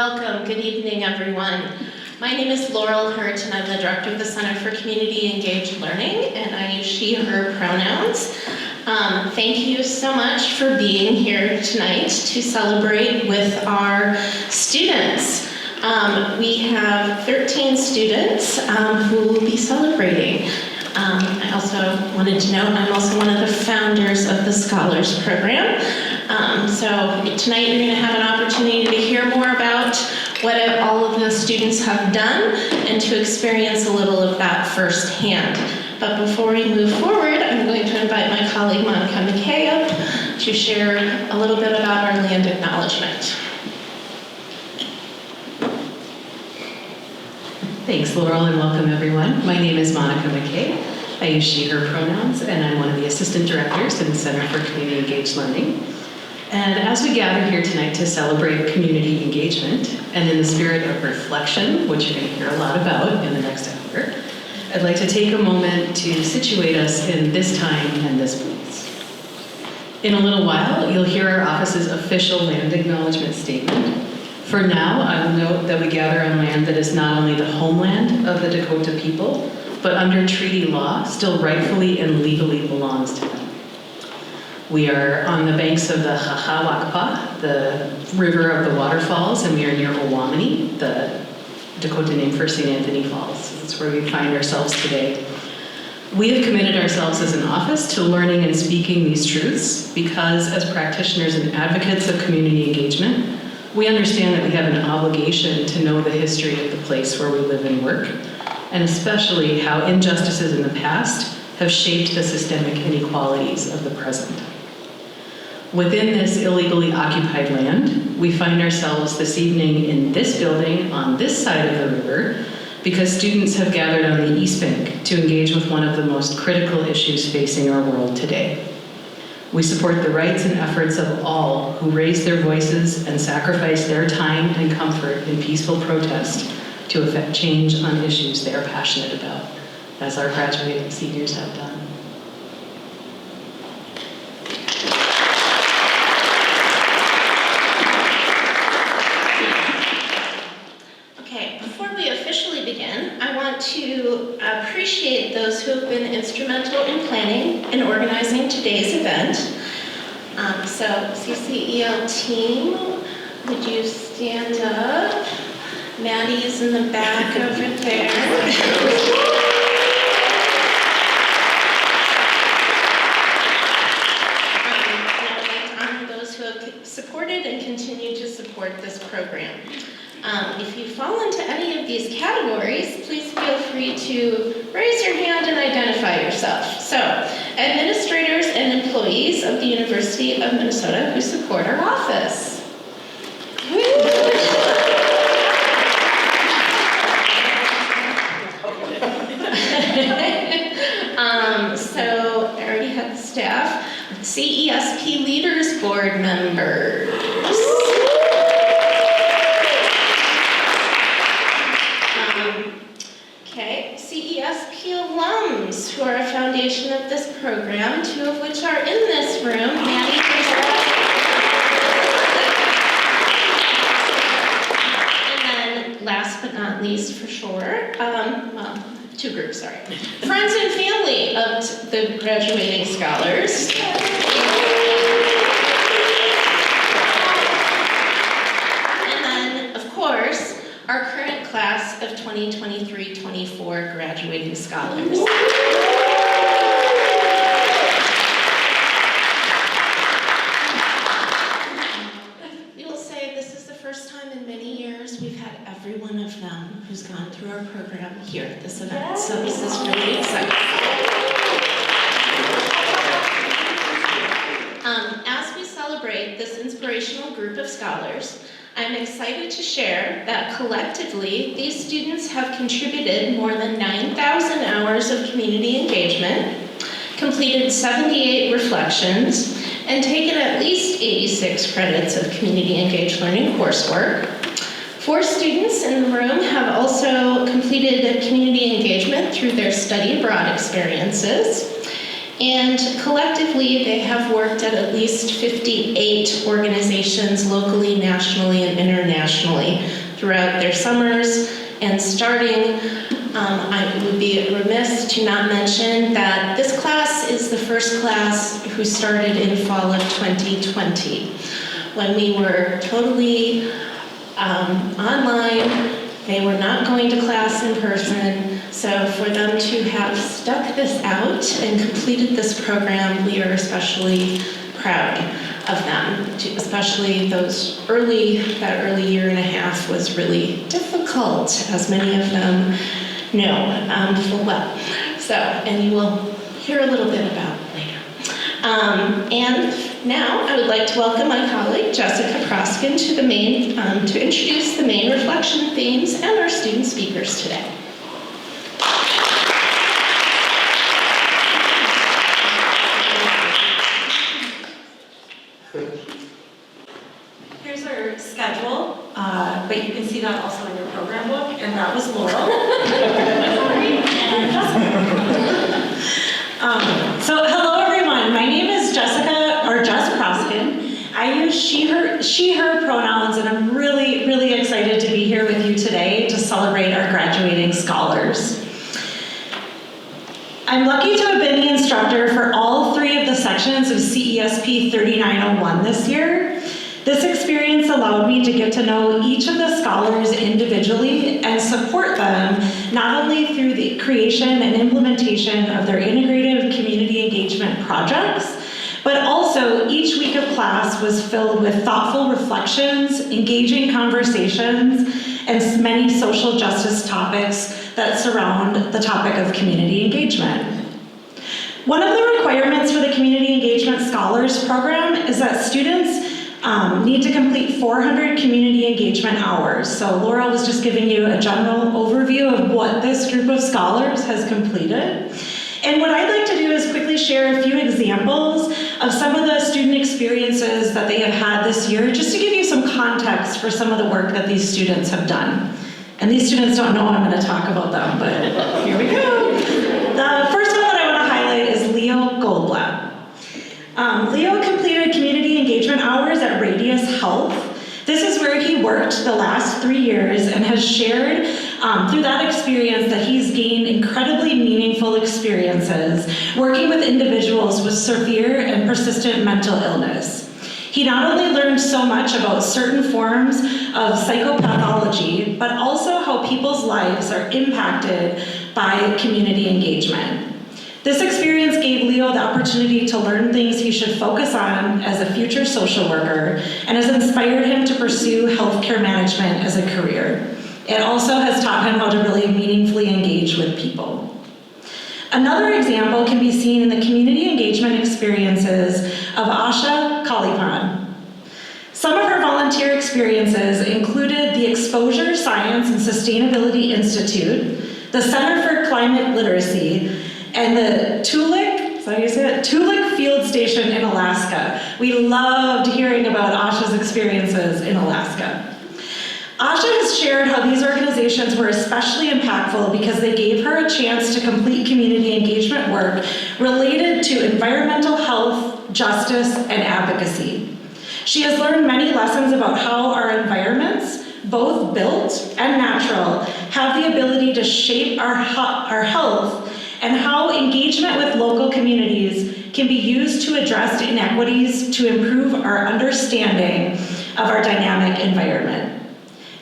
Welcome. Good evening, everyone. My name is Laurel Hurt, and I'm the director of the Center for Community Engaged Learning, and I use she, her pronouns. Thank you so much for being here tonight to celebrate with our students. We have 13 students who will be celebrating. I also wanted to note I'm also one of the founders of the Scholars Program. So tonight you're going to have an opportunity to hear more about what all of the students have done and to experience a little of that firsthand. But before we move forward, I'm going to invite my colleague Monica McKay up to share a little bit about our land acknowledgement. Thanks, Laurel, and welcome everyone. My name is Monica McKay. I use she, her pronouns, and I'm one of the assistant directors in the Center for Community Engaged Learning. And as we gather here tonight to celebrate community engagement, and in the spirit of reflection, which you're going to hear a lot about in the next hour, I'd like to take a moment to situate us in this time and this place. In a little while, you'll hear our office's official land acknowledgement statement. For now, I will note that we gather on land that is not only the homeland of the Dakota people, but under treaty law, still rightfully and legally belongs to them. We are on the banks of the Hahawakpa, the river of the waterfalls, and we are near Owamini, the Dakota name for St. Anthony Falls. That's where we find ourselves today. We have committed ourselves as an office to learning and speaking these truths because as practitioners and advocates of community engagement, we understand that we have an obligation to know the history of the place where we live and work, and especially how injustices in the past have shaped the systemic inequalities of the present. Within this illegally occupied land, we find ourselves this evening in this building on this side of the river because students have gathered on the East Bank to engage with one of the most critical issues facing our world today. We support the rights and efforts of all who raise their voices and sacrifice their time and comfort in peaceful protest to effect change on issues they are passionate about, as our graduating seniors have done. Okay, before we officially begin, I want to appreciate those who have been instrumental in planning and organizing today's event. So CCEL team, would you stand up? Maddie's in the back over there. Those who have supported and continue to support this program. If you fall into any of these categories, please feel free to raise your hand and identify yourself. So, administrators and employees of the University of Minnesota who support our office. So I already had the staff. CESP Leaders Board members. Okay, CESP alums who are a foundation of this program, two of which are in this room. Maddie, and then last but not least for sure, well, two groups, sorry. Friends and family of the graduating scholars. And then, of course, our current class of 2023-24 graduating scholars. You'll say this is the first time in many years we've had every one of them who's gone through our program here at this event. So this is really exciting. As we celebrate this inspirational group of scholars, I'm excited to share that collectively, these students have contributed more than 9,000 hours of community engagement, completed 78 reflections, and taken at least 86 credits of community engaged learning coursework. 4 students in the room have also completed community engagement through their study abroad experiences. And collectively, they have worked at least 58 organizations locally, nationally, and internationally throughout their summers. And starting, I would be remiss to not mention that this class is the first class who started in fall of 2020, when we were totally online. They were not going to class in person. So for them to have stuck this out and completed this program, we are especially proud of them. Especially that early year and a half was really difficult, as many of them know full well. So, and you will hear a little bit about it later. And now I would like to welcome my colleague Jessica Proskin to introduce the main reflection themes and our student speakers today. Here's our schedule, but you can see that also in your program book, and that was Laurel. So hello everyone, my name is Jessica, or Jess Proskin. I use she, her pronouns, and I'm really excited to be here with you today to celebrate our graduating scholars. I'm lucky to have been the instructor for all 3 of the sections of CESP 3901 this year. This experience allowed me to get to know each of the scholars individually and support them not only through the creation and implementation of their integrative community engagement projects, but also each week of class was filled with thoughtful reflections, engaging conversations, and many social justice topics that surround the topic of community engagement. One of the requirements for the Community Engagement Scholars Program is that students need to complete 400 community engagement hours. So Laurel was just giving you a general overview of what this group of scholars has completed. And what I'd like to do is quickly share a few examples of some of the student experiences that they have had this year, just to give you some context for some of the work that these students have done. And these students don't know I'm going to talk about them, but here we go. The first one that I want to highlight is Leo Goldblatt. Leo completed community engagement hours at Radius Health. This is where he worked the last 3 years and has shared through that experience that he's gained incredibly meaningful experiences working with individuals with severe and persistent mental illness. He not only learned so much about certain forms of psychopathology, but also how people's lives are impacted by community engagement. This experience gave Leo the opportunity to learn things he should focus on as a future social worker and has inspired him to pursue healthcare management as a career. It also has taught him how to really meaningfully engage with people. Another example can be seen in the community engagement experiences of Asha Kalipan. Some of her volunteer experiences included the Exposure Science and Sustainability Institute, the Center for Climate Literacy, and the Toolik Field Station in Alaska. We loved hearing about Asha's experiences in Alaska. Asha has shared how these organizations were especially impactful because they gave her a chance to complete community engagement work related to environmental health, justice, and advocacy. She has learned many lessons about how our environments, both built and natural, have the ability to shape our health, and how engagement with local communities can be used to address inequities to improve our understanding of our dynamic environment.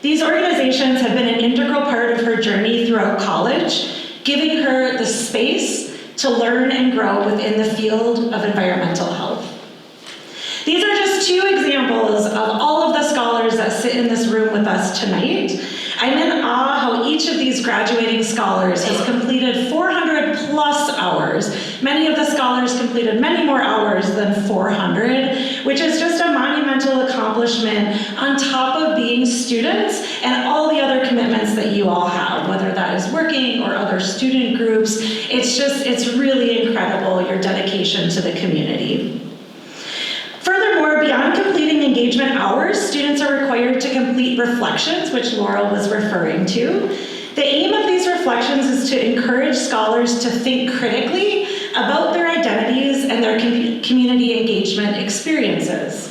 These organizations have been an integral part of her journey throughout college, giving her the space to learn and grow within the field of environmental health. These are just 2 examples of all of the scholars that sit in this room with us tonight. I'm in awe how each of these graduating scholars has completed 400 plus hours. Many of the scholars completed many more hours than 400, which is just a monumental accomplishment on top of being students and all the other commitments that you all have, whether that is working or other student groups. It's really incredible, your dedication to the community. Furthermore, beyond completing engagement hours, students are required to complete reflections, which Laurel was referring to. The aim of these reflections is to encourage scholars to think critically about their identity community engagement experiences.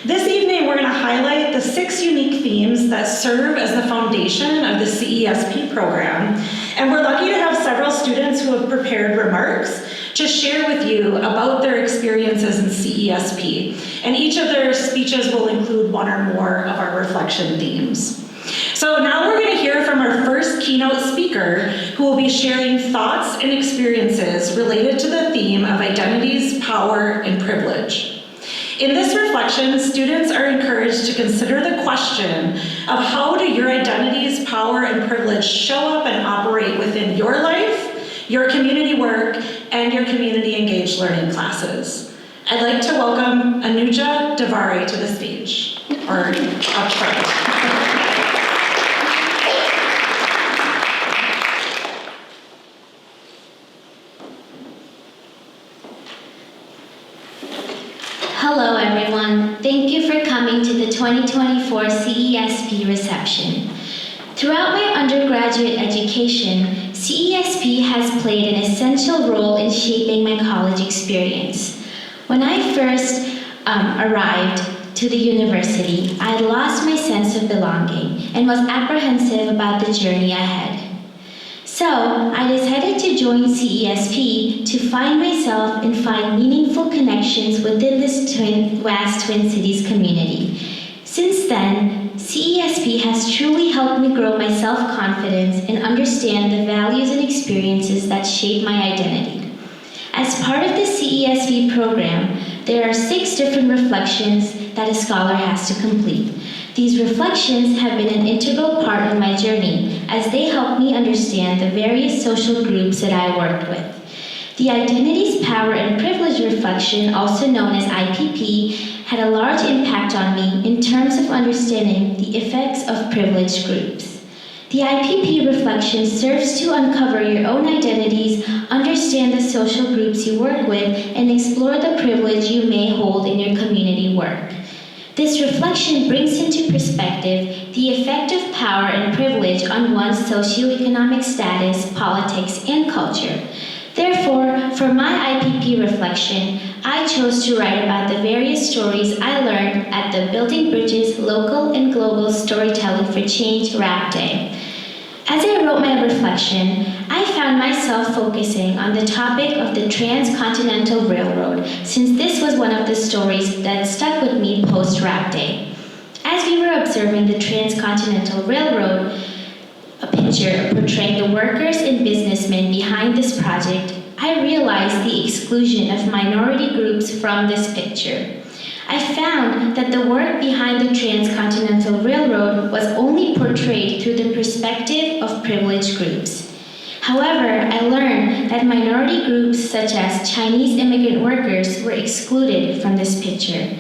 This evening, we're going to highlight the 6 unique themes that serve as the foundation of the CESP program. And we're lucky to have several students who have prepared remarks to share with you about their experiences in CESP. And each of their speeches will include one or more of our reflection themes. So now we're going to hear from our first keynote speaker, who will be sharing thoughts and experiences related to the theme of identities, power, and privilege. In this reflection, students are encouraged to consider the question of how do your identities, power, and privilege show up and operate within your life, your community work, and your community engaged learning classes. I'd like to welcome Anuja Davari to the stage, or up front. Hello everyone, thank you for coming to the 2024 CESP reception. Throughout my undergraduate education, CESP has played an essential role in shaping my college experience. When I first arrived to the university, I had lost my sense of belonging and was apprehensive about the journey ahead. So, I decided to join CESP to find myself and find meaningful connections within this vast Twin Cities community. Since then, CESP has truly helped me grow my self-confidence and understand the values and experiences that shape my identity. As part of the CESP program, there are 6 different reflections that a scholar has to complete. These reflections have been an integral part of my journey as they help me understand the various social groups that I worked with. The Identities, Power, and Privilege reflection, also known as IPP, had a large impact on me in terms of understanding the effects of privileged groups. The IPP reflection serves to uncover your own identities, understand the social groups you work with, and explore the privilege you may hold in your community work. This reflection brings into perspective the effect of power and privilege on one's socioeconomic status, politics, and culture. Therefore, for my IPP reflection, I chose to write about the various stories I learned at the Building Bridges Local and Global Storytelling for Change Rap Day. As I wrote my reflection, I found myself focusing on the topic of the Transcontinental Railroad, since this was one of the stories that stuck with me post-Rap Day. As we were observing the Transcontinental Railroad, a picture portraying the workers and businessmen behind this project, I realized the exclusion of minority groups from this picture. I found that the work behind the Transcontinental Railroad was only portrayed through the perspective of privileged groups. However, I learned that minority groups such as Chinese immigrant workers were excluded from this picture.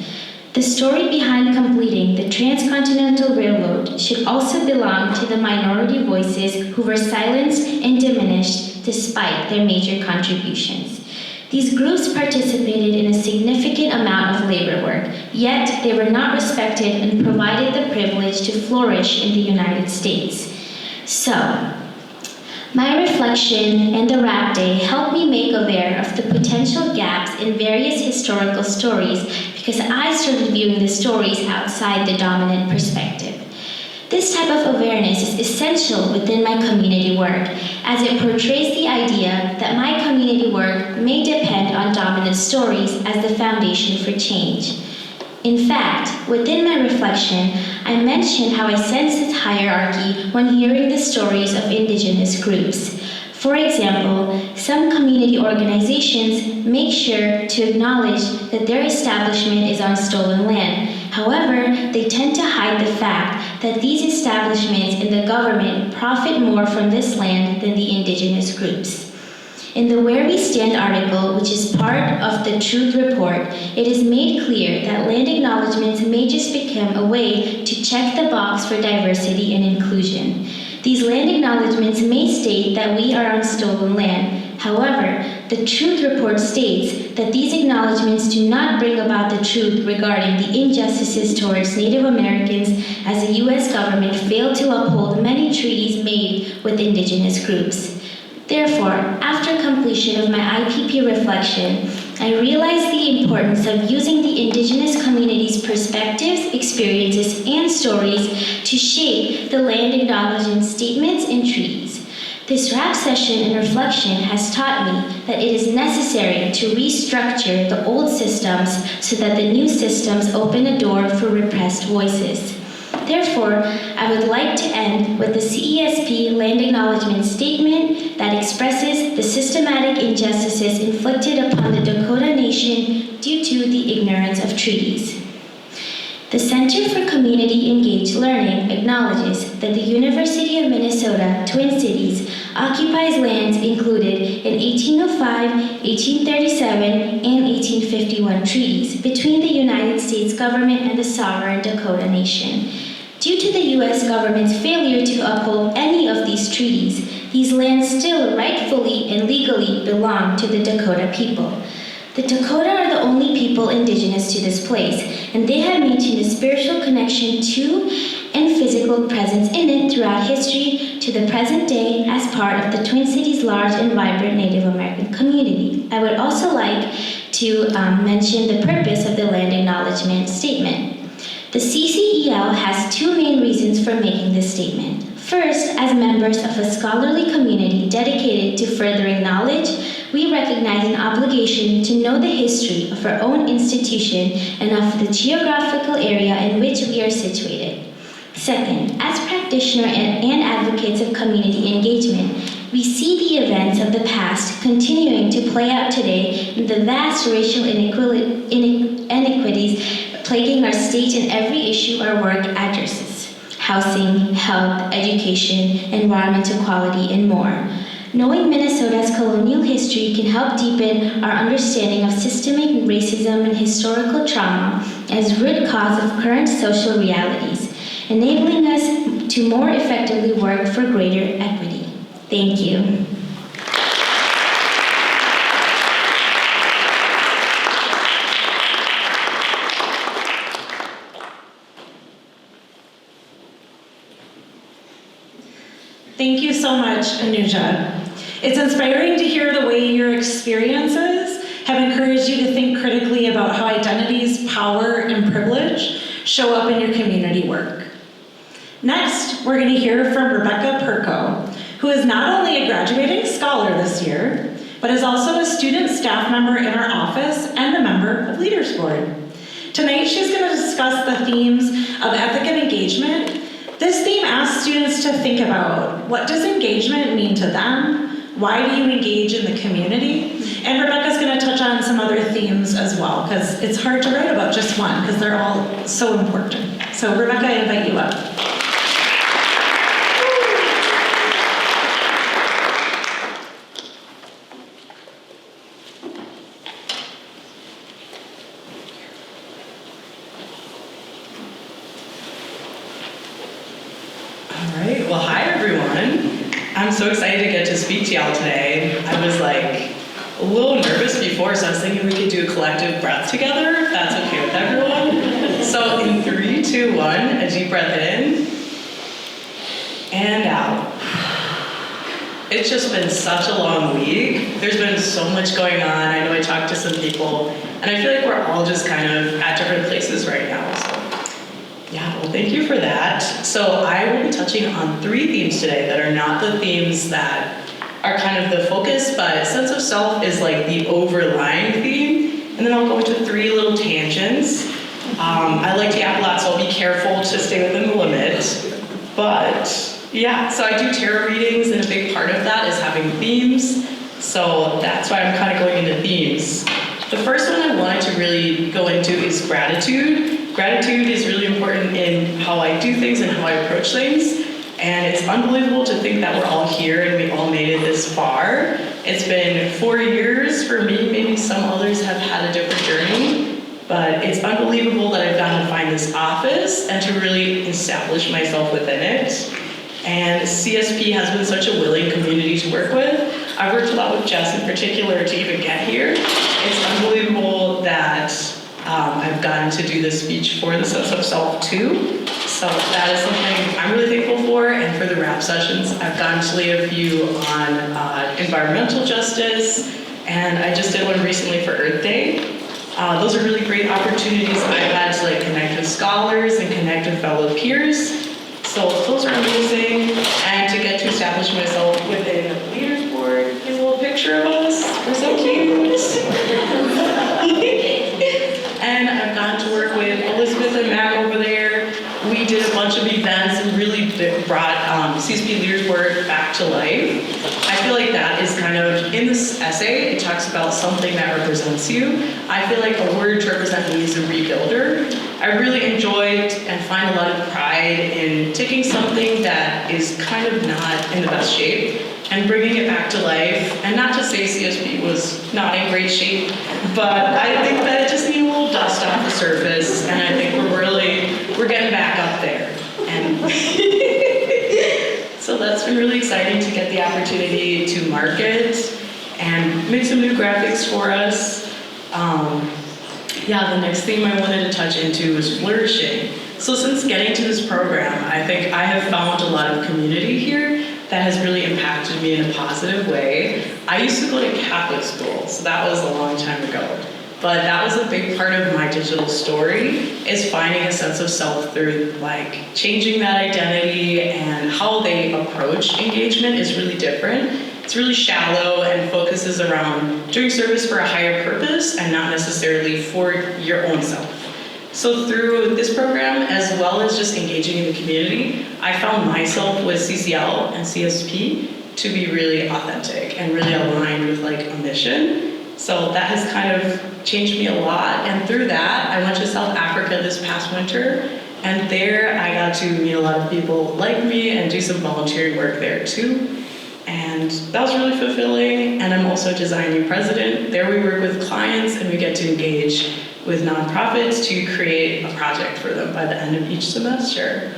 The story behind completing the Transcontinental Railroad should also belong to the minority voices who were silenced and diminished despite their major contributions. These groups participated in a significant amount of labor work, yet they were not respected and provided the privilege to flourish in the United States. So, my reflection and the Rap Day helped me make aware of the potential gaps in various historical stories because I started viewing the stories outside the dominant perspective. This type of awareness is essential within my community work, as it portrays the idea that my community work may depend on dominant stories as the foundation for change. In fact, within my reflection, I mentioned how I sense this hierarchy when hearing the stories of indigenous groups. For example, some community organizations make sure to acknowledge that their establishment is on stolen land. However, they tend to hide the fact that these establishments and the government profit more from this land than the indigenous groups. In the Where We Stand article, which is part of the Truth Report, it is made clear that land acknowledgements may just become a way to check the box for diversity and inclusion. These land acknowledgements may state that we are on stolen land. However, the Truth Report states that these acknowledgements do not bring about the truth regarding the injustices towards Native Americans, as the U.S. government failed to uphold many treaties made with indigenous groups. Therefore, after completion of my IPP reflection, I realized the importance of using the Indigenous community's perspectives, experiences, and stories to shape the land acknowledgement statements and treaties. This rap session and reflection has taught me that it is necessary to restructure the old systems so that the new systems open a door for repressed voices. Therefore, I would like to end with the CESP Land Acknowledgement Statement that expresses the systematic injustices inflicted upon the Dakota Nation due to the ignorance of treaties. The Center for Community Engaged Learning acknowledges that the University of Minnesota Twin Cities occupies lands included in 1805, 1837, and 1851 treaties between the United States government and the sovereign Dakota Nation. Due to the U.S. government's failure to uphold any of these treaties, these lands still rightfully and legally belong to the Dakota people. The Dakota are the only people indigenous to this place, and they have maintained a spiritual connection to and physical presence in it throughout history to the present day as part of the Twin Cities' large and vibrant Native American community. I would also like to mention the purpose of the Land Acknowledgement Statement. The CCEL has two main reasons for making this statement. First, as members of a scholarly community dedicated to furthering knowledge, we recognize an obligation to know the history of our own institution and of the geographical area in which we are situated. Second, as practitioners and advocates of community engagement, we see the events of the past continuing to play out today in the vast racial inequities plaguing our state and every issue our work addresses: housing, health, education, environmental quality, and more. Knowing Minnesota's colonial history can help deepen our understanding of systemic racism and historical trauma as root cause of current social realities, enabling us to more effectively work for greater equity. Thank you. Thank you so much, Anuja. It's inspiring to hear the way your experiences have encouraged you to think critically about how identities, power, and privilege show up in your community work. Next, we're going to hear from Rebecca Perko, who is not only a graduating scholar this year, but is also a student staff member in our office and a member of Leaders Board. Tonight, she's going to discuss the themes of ethic and engagement. This theme asks students to think about, what does engagement mean to them? Why do you engage in the community? And Rebecca's going to touch on some other themes as well, because it's hard to write about just one, because they're all so important. So Rebecca, I invite you up. Well, hi everyone. I'm so excited to get to speak to y'all today. I was like a little nervous before, so I was thinking we could do a collective breath together, if that's okay with everyone. So in 3, 2, 1, a deep breath in and out. It's just been such a long week. There's been so much going on. I know I talked to some people, and I feel like we're all just kind of at different places right now. So yeah, well, thank you for that. So I will be touching on 3 themes today that are not the themes that are kind of the focus, but sense of self is like the overlying theme. And then I'll go into 3 little tangents. I like to yap a lot, so I'll be careful to stay within the limit. But yeah, so I do tarot readings, and a big part of that is having themes. So that's why I'm kind of going into themes. The first one I wanted to really go into is gratitude. Gratitude is really important in how I do things and how I approach things. And it's unbelievable to think that we're all here and we all made it this far. It's been 4 years for me, maybe some others have had a different journey, but it's unbelievable that I've gotten to find this office and to really establish myself within it. And CSP has been such a willing community to work with. I've worked a lot with Jess in particular to even get here. It's unbelievable that I've gotten to do this speech for the sense of self too. So that is something I'm really thankful for. And for the rap sessions, I've gotten to lead a few on environmental justice and I just did one recently for Earth Day. Those are really great opportunities I've had to like connect with scholars and connect with fellow peers. So those are amazing, and to get to establish myself within the Leaders Board. Here's a little picture of us. We're so cute. And I've gotten to work with Elizabeth and Mac over there. We did a bunch of events and really brought CSP Leaders Board back to life. I feel like that is kind of, in this essay, it talks about something that represents you. I feel like a word to represent me is a rebuilder. I really enjoyed and find a lot of pride in taking something that is kind of not in the best shape and bringing it back to life. And not to say CSP was not in great shape, but I think that it just needed a little dust off the surface, and I think we're getting back up there. And so that's been really exciting to get the opportunity to market and make some new graphics for us. The next theme I wanted to touch into was flourishing. So since getting to this program, I think I have found a lot of community here that has really impacted me in a positive way. I used to go to Catholic school, so that was a long time ago. But that was a big part of my digital story, is finding a sense of self through like changing that identity, and how they approach engagement is really different. It's really shallow and focuses around doing service for a higher purpose and not necessarily for your own self. So through this program, as well as just engaging in the community, I found myself with CCL and CSP to be really authentic and really aligned with like a mission. So that has kind of changed me a lot. And through that, I went to South Africa this past winter. And there I got to meet a lot of people like me and do some volunteering work there too. And that was really fulfilling. And I'm also designing president. There we work with clients and we get to engage with nonprofits to create a project for them by the end of each semester.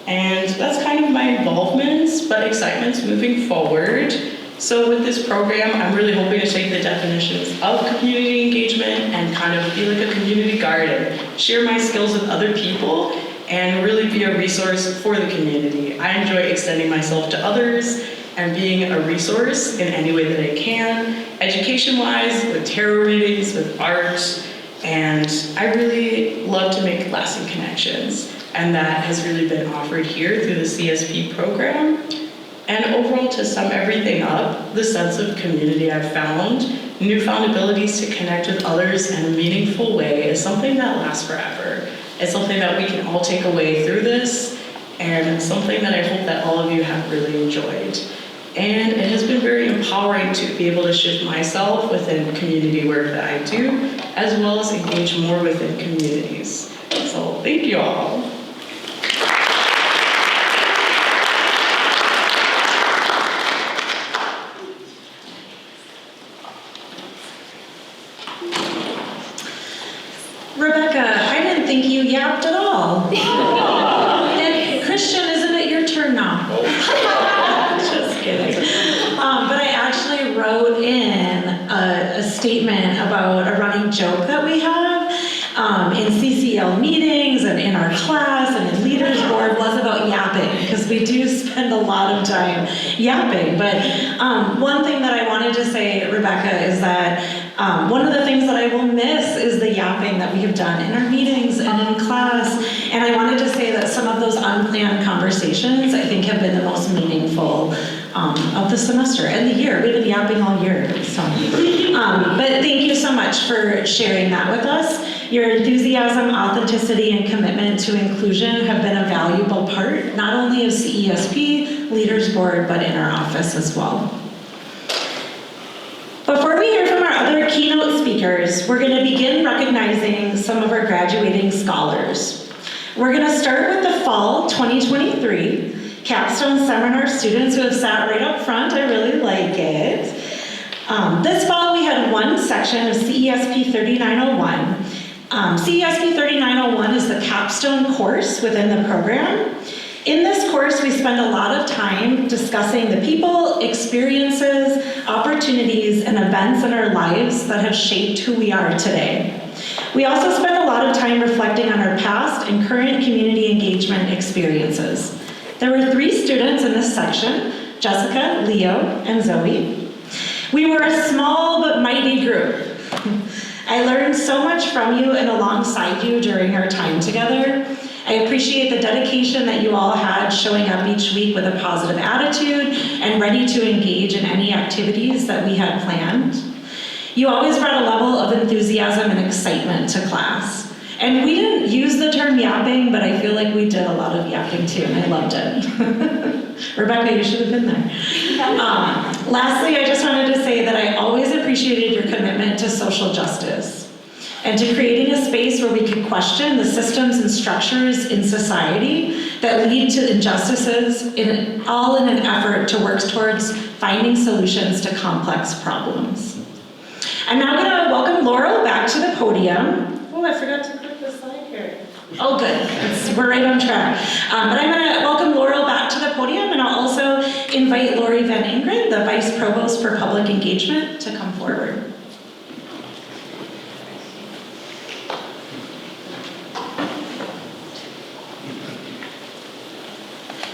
And that's kind of my involvements, but excitements moving forward. So with this program, I'm really hoping to take the definitions of community engagement and kind of be like a community garden, share my skills with other people, and really be a resource for the community. I enjoy extending myself to others and being a resource in any way that I can, education-wise, with tarot readings, with art, and I really love to make lasting connections. And that has really been offered here through the CSP program. And overall, to sum everything up, the sense of community I've found, newfound abilities to connect with others in a meaningful way is something that lasts forever. It's something that we can all take away through this, and it's something that I hope that all of you have really enjoyed. And it has been very empowering to be able to shift myself within community work that I do, as well as engage more within communities. So thank you all. Rebecca, I didn't think you yapped at all. And Christian, isn't it your turn now? Just kidding. But I actually wrote in a statement about a running joke that we have in CCL meetings and in our class and in Leaders Board was about yapping, because we do spend a lot of time yapping. But one thing that I wanted to say, Rebecca, is that one of the things that I will miss is the yapping that we have done in our meetings and in class. And I wanted to say that some of those unplanned conversations, I think, have been the most meaningful of the semester and the year. We've been yapping all year. So, but thank you so much for sharing that with us. Your enthusiasm, authenticity, and commitment to inclusion have been a valuable part, not only of CESP, Leaders Board, but in our office as well. Before we hear from our other keynote speakers, we're going to begin recognizing some of our graduating scholars. We're going to start with the fall 2023 capstone seminar students who have sat right up front. I really like it. This fall we had one section of CESP 3901. CESP 3901 is the capstone course within the program. In this course, we spend a lot of time discussing the people, experiences, opportunities, and events in our lives that have shaped who we are today. We also spend a lot of time reflecting on our past and current community engagement experiences. There were 3 students in this section, Jessica, Leo, and Zoe. We were a small but mighty group. I learned so much from you and alongside you during our time together. I appreciate the dedication that you all had showing up each week with a positive attitude and ready to engage in any activities that we had planned. You always brought a level of enthusiasm and excitement to class. And we didn't use the term yapping, but I feel like we did a lot of yapping too, and I loved it. Rebecca, you should have been there. Lastly, I just wanted to say that I always appreciated your commitment to social justice and to creating a space where we could question the systems and structures in society that lead to injustices, all in an effort to work towards finding solutions to complex problems. I'm now going to welcome Laurel back to the podium. Oh, I forgot to click the slide here. Oh, good. We're right on track. But I'm going to welcome Laurel back to the podium, and I'll also invite Lori Van Ingrid, the Vice Provost for Public Engagement, to come forward.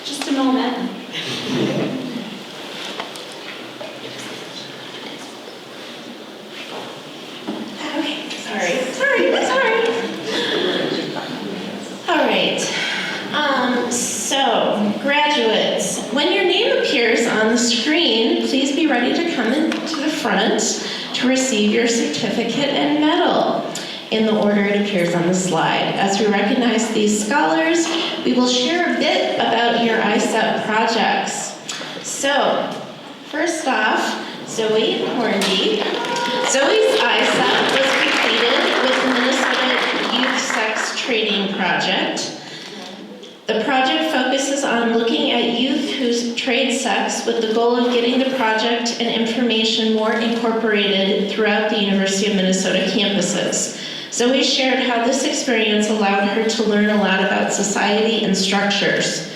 Just a moment. Sorry. All right. So, graduates, when your name appears on the screen, please be ready to come into the front to receive your certificate and medal in the order it appears on the slide. As we recognize these scholars, we will share a bit about your ICEP projects. So, first off, Zoe Hornby. Zoe's ICEP was completed with the Minnesota Youth Sex Trading Project. The project focuses on looking at youth who trade sex with the goal of getting the project and information more incorporated throughout the University of Minnesota campuses. Zoe shared how this experience allowed her to learn a lot about society and structures.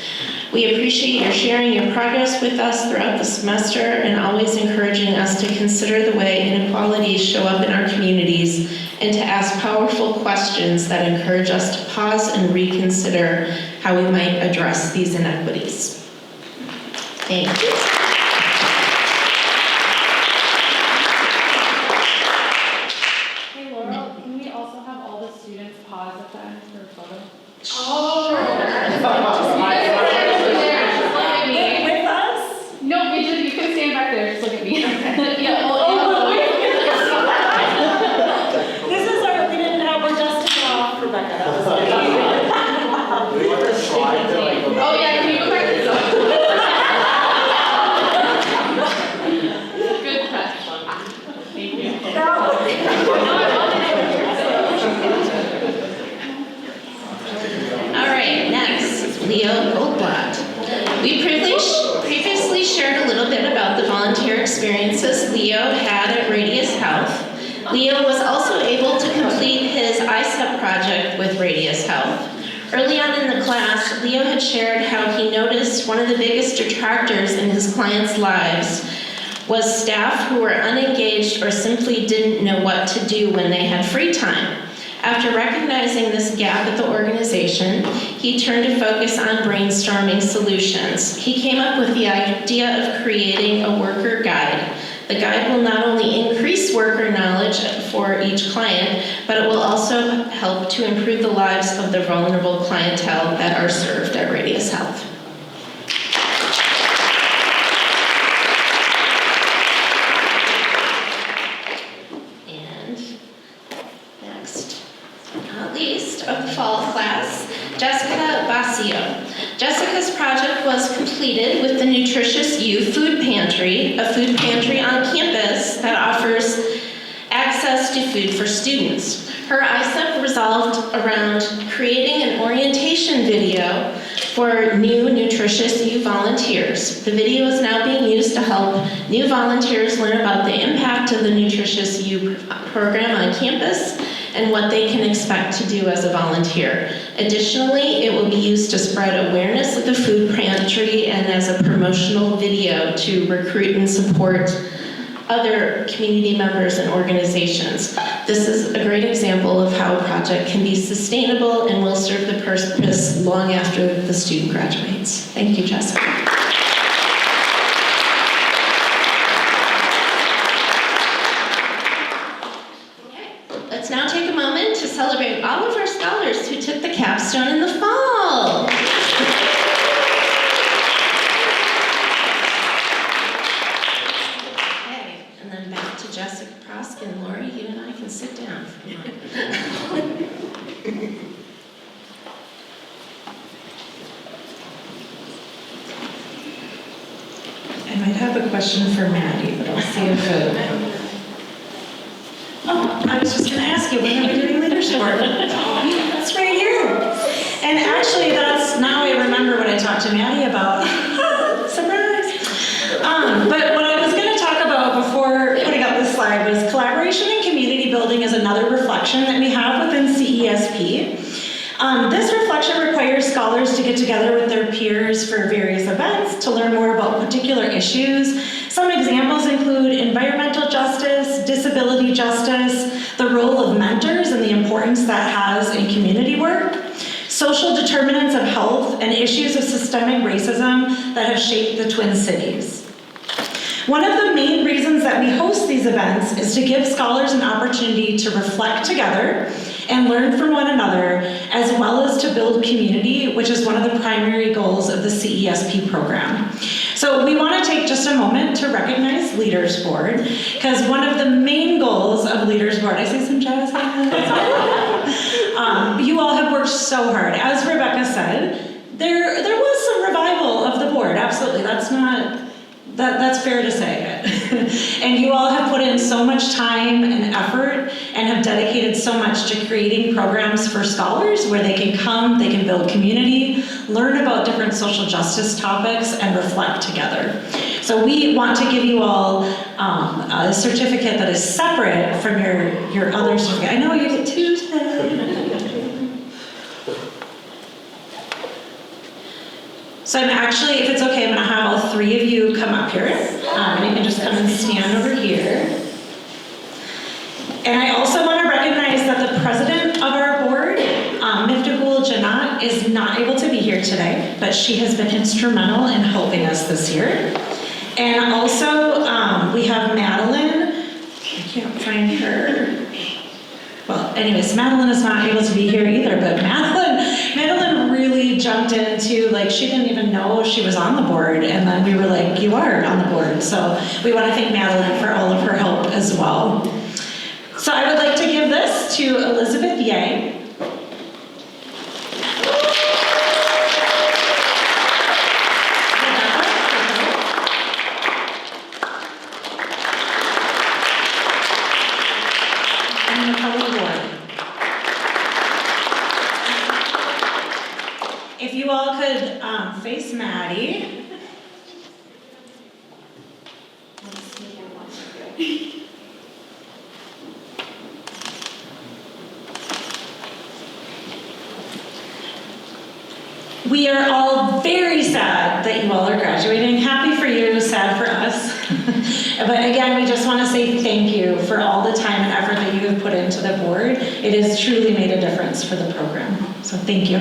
We appreciate your sharing your progress with us throughout the semester and always encouraging us to consider the way inequalities show up in our communities and to ask powerful questions that encourage us to pause and reconsider how we might address these inequities. Thank you. Hey Laurel, can we also have all the students pause at the end for a photo? With us? No, you can stand back there, just look at me. This is our, we didn't have, we're dusting it off, Rebecca. That was good. Do we want to slide to like go back? Oh yeah, can you go back to the Good catch. Thank you. All right, next, Leo Goldblatt. We previously shared a little bit about the volunteer experiences Leo had at Radius Health. Leo was also able to complete his ICEP project with Radius Health. Early on in the class, Leo had shared how he noticed one of the biggest detractors in his clients' lives was staff who were unengaged or simply didn't know what to do when they had free time. After recognizing this gap at the organization, he turned to focus on brainstorming solutions. He came up with the idea of creating a worker guide. The guide will not only increase worker knowledge for each client, but it will also help to improve the lives of the vulnerable clientele that are served at Radius Health. Of the fall class, Jessica Basio. Jessica's project was completed with the Nutritious You Food Pantry, a food pantry on campus that offers access to food for students. Her ICEP revolved around creating an orientation video for new Nutritious You volunteers. The video is now being used to help new volunteers learn about the impact of the Nutritious You program on campus and what they can expect to do as a volunteer. Additionally, it will be used to spread awareness of the food pantry and as a promotional video to recruit and support other community members and organizations. This is a great example of how a project can be sustainable and will serve the purpose long after the student graduates. Thank you, Jessica. Let's now take a moment to celebrate all of our scholars who took the capstone in the fall. Okay, and then back to Jessica Proskin. Lori, you and I can sit down for a moment. I might have a question for Maddie, but I'll see if it... Oh, I was just gonna ask you, when are we doing leadership board? That's right here. And actually, that's, now I remember what I talked to Maddie about. Surprise! But what I was gonna talk about before putting up this slide was collaboration and community building is another reflection that we have within CESP. This reflection requires scholars to get together with their peers for various events to learn more about particular issues. Some examples include environmental justice, disability justice, the role of mentors and the importance that has in community work, social determinants of health, and issues of systemic racism that have shaped the Twin Cities. One of the main reasons that we host these events is to give scholars an opportunity to reflect together and learn from one another, as well as to build community, which is one of the primary goals of the CESP program. So we want to take just a moment to recognize Leaders Board, because one of the main goals of Leaders Board, I see some jazz hands. You all have worked so hard. As Rebecca said, there was some revival of the board, absolutely. That's fair to say. And you all have put in so much time and effort and have dedicated so much to creating programs for scholars where they can come, they can build community, learn about different social justice topics, and reflect together. So we want to give you all a certificate that is separate from your other certificate. I know you get two today. So I'm actually, if it's okay, I'm gonna have all three of you come up here. And you can just come and stand over here. And I also want to recognize that the president of our board, Miftahul Janat, is not able to be here today, but she has been instrumental in helping us this year. And also, we have Madeline. I can't find her. Well, anyways, Madeline is not able to be here either, but Madeline really jumped into, like, she didn't even know she was on the board, and then we were like, you are on the board. So we want to thank Madeline for all of her help as well. So I would like to give this to Elizabeth Yang. If you all could face Maddie. We are all very sad that you all are graduating. Happy for you, sad for us. But again, we just want to say thank you for all the time and effort that you have put into the board. It has truly made a difference for the program. So thank you.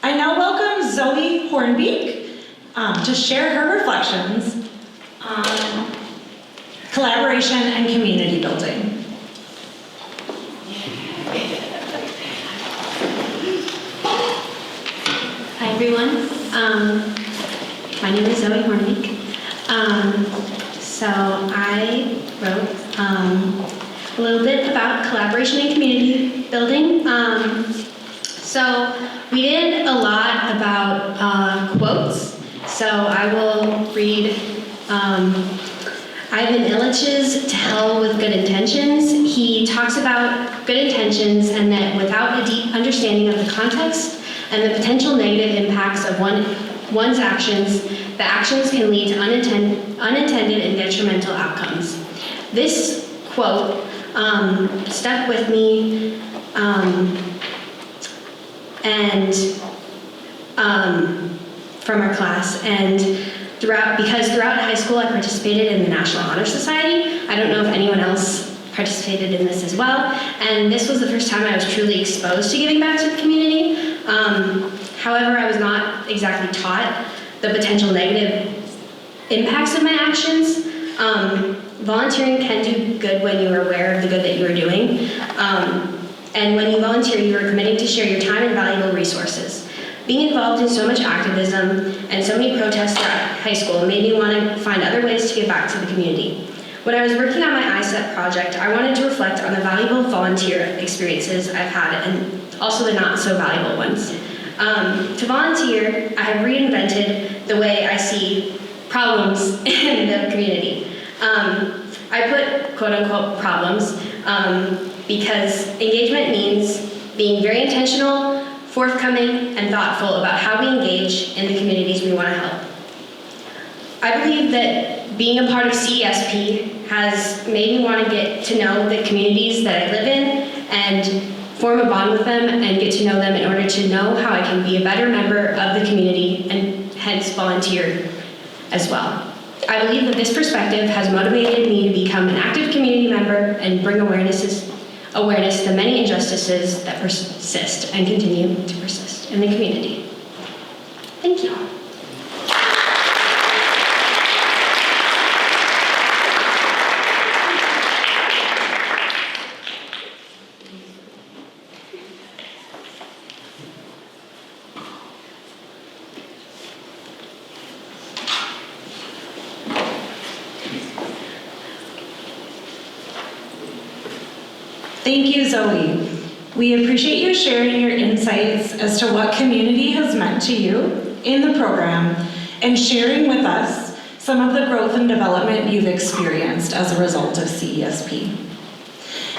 I now welcome Zoe Hornbeek to share her reflections on collaboration and community building. Hi everyone, my name is Zoe Hornbeek. So I wrote a little bit about collaboration and community building. So we did a lot about quotes, so I will read Ivan Illich's "To Hell with Good Intentions." He talks about good intentions and that without a deep understanding of the context and the potential negative impacts of one's actions, the actions can lead to unintended and detrimental outcomes. This quote stuck with me from our class, and because throughout high school I participated in the National Honor Society. I don't know if anyone else participated in this as well, and this was the first time I was truly exposed to giving back to the community. However, I was not exactly taught the potential negative impacts of my actions. Volunteering can do good when you are aware of the good that you are doing. And when you volunteer, you are committing to share your time and valuable resources. Being involved in so much activism and so many protests at high school made me want to find other ways to give back to the community. When I was working on my ISEP project, I wanted to reflect on the valuable volunteer experiences I've had and also the not so valuable ones. To volunteer, I have reinvented the way I see problems in the community. I put quote unquote problems because engagement means being very intentional, forthcoming, and thoughtful about how we engage in the communities we want to help. I believe that being a part of CESP has made me want to get to know the communities that I live in and form a bond with them and get to know them in order to know how I can be a better member of the community and hence volunteer as well. I believe that this perspective has motivated me to become an active community member and bring awareness to the many injustices that persist and continue to persist in the community. Thank you. Thank you, Zoe. We appreciate you sharing your insights as to what community has meant to you in the program and sharing with us some of the growth and development you've experienced as a result of CESP.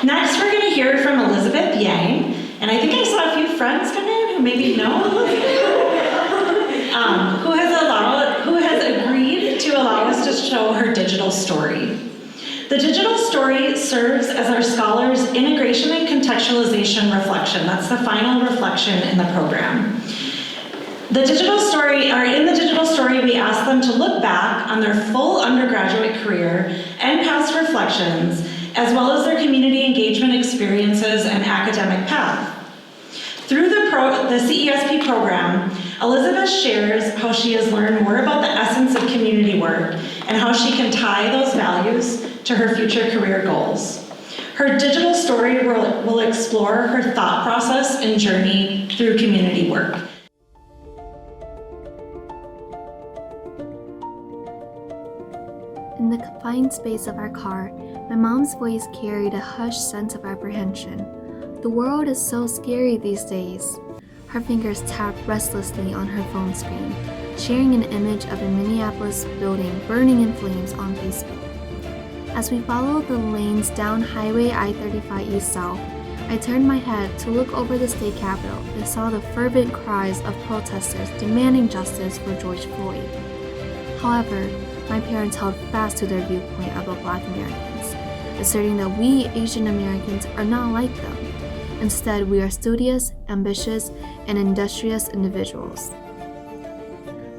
Next, we're going to hear from Elizabeth Yang, and I think I saw a few friends come in who maybe know Elizabeth, who has agreed to allow us to show her digital story. The digital story serves as our scholars' integration and contextualization reflection. That's the final reflection in the program. In the digital story, we ask them to look back on their full undergraduate career and past reflections, as well as their community engagement experiences and academic path. Through the CESP program, Elizabeth shares how she has learned more about the essence of community work and how she can tie those values to her future career goals. Her digital story will explore her thought process and journey through community work. In the confined space of our car, my mom's voice carried a hushed sense of apprehension. The world is so scary these days. Her fingers tapped restlessly on her phone screen, sharing an image of a Minneapolis building burning in flames on Facebook. As we followed the lanes down Highway I-35 East South, I turned my head to look over the state capitol and saw the fervent cries of protesters demanding justice for George Floyd. However, my parents held fast to their viewpoint about Black Americans, asserting that we Asian Americans are not like them. Instead, we are studious, ambitious, and industrious individuals.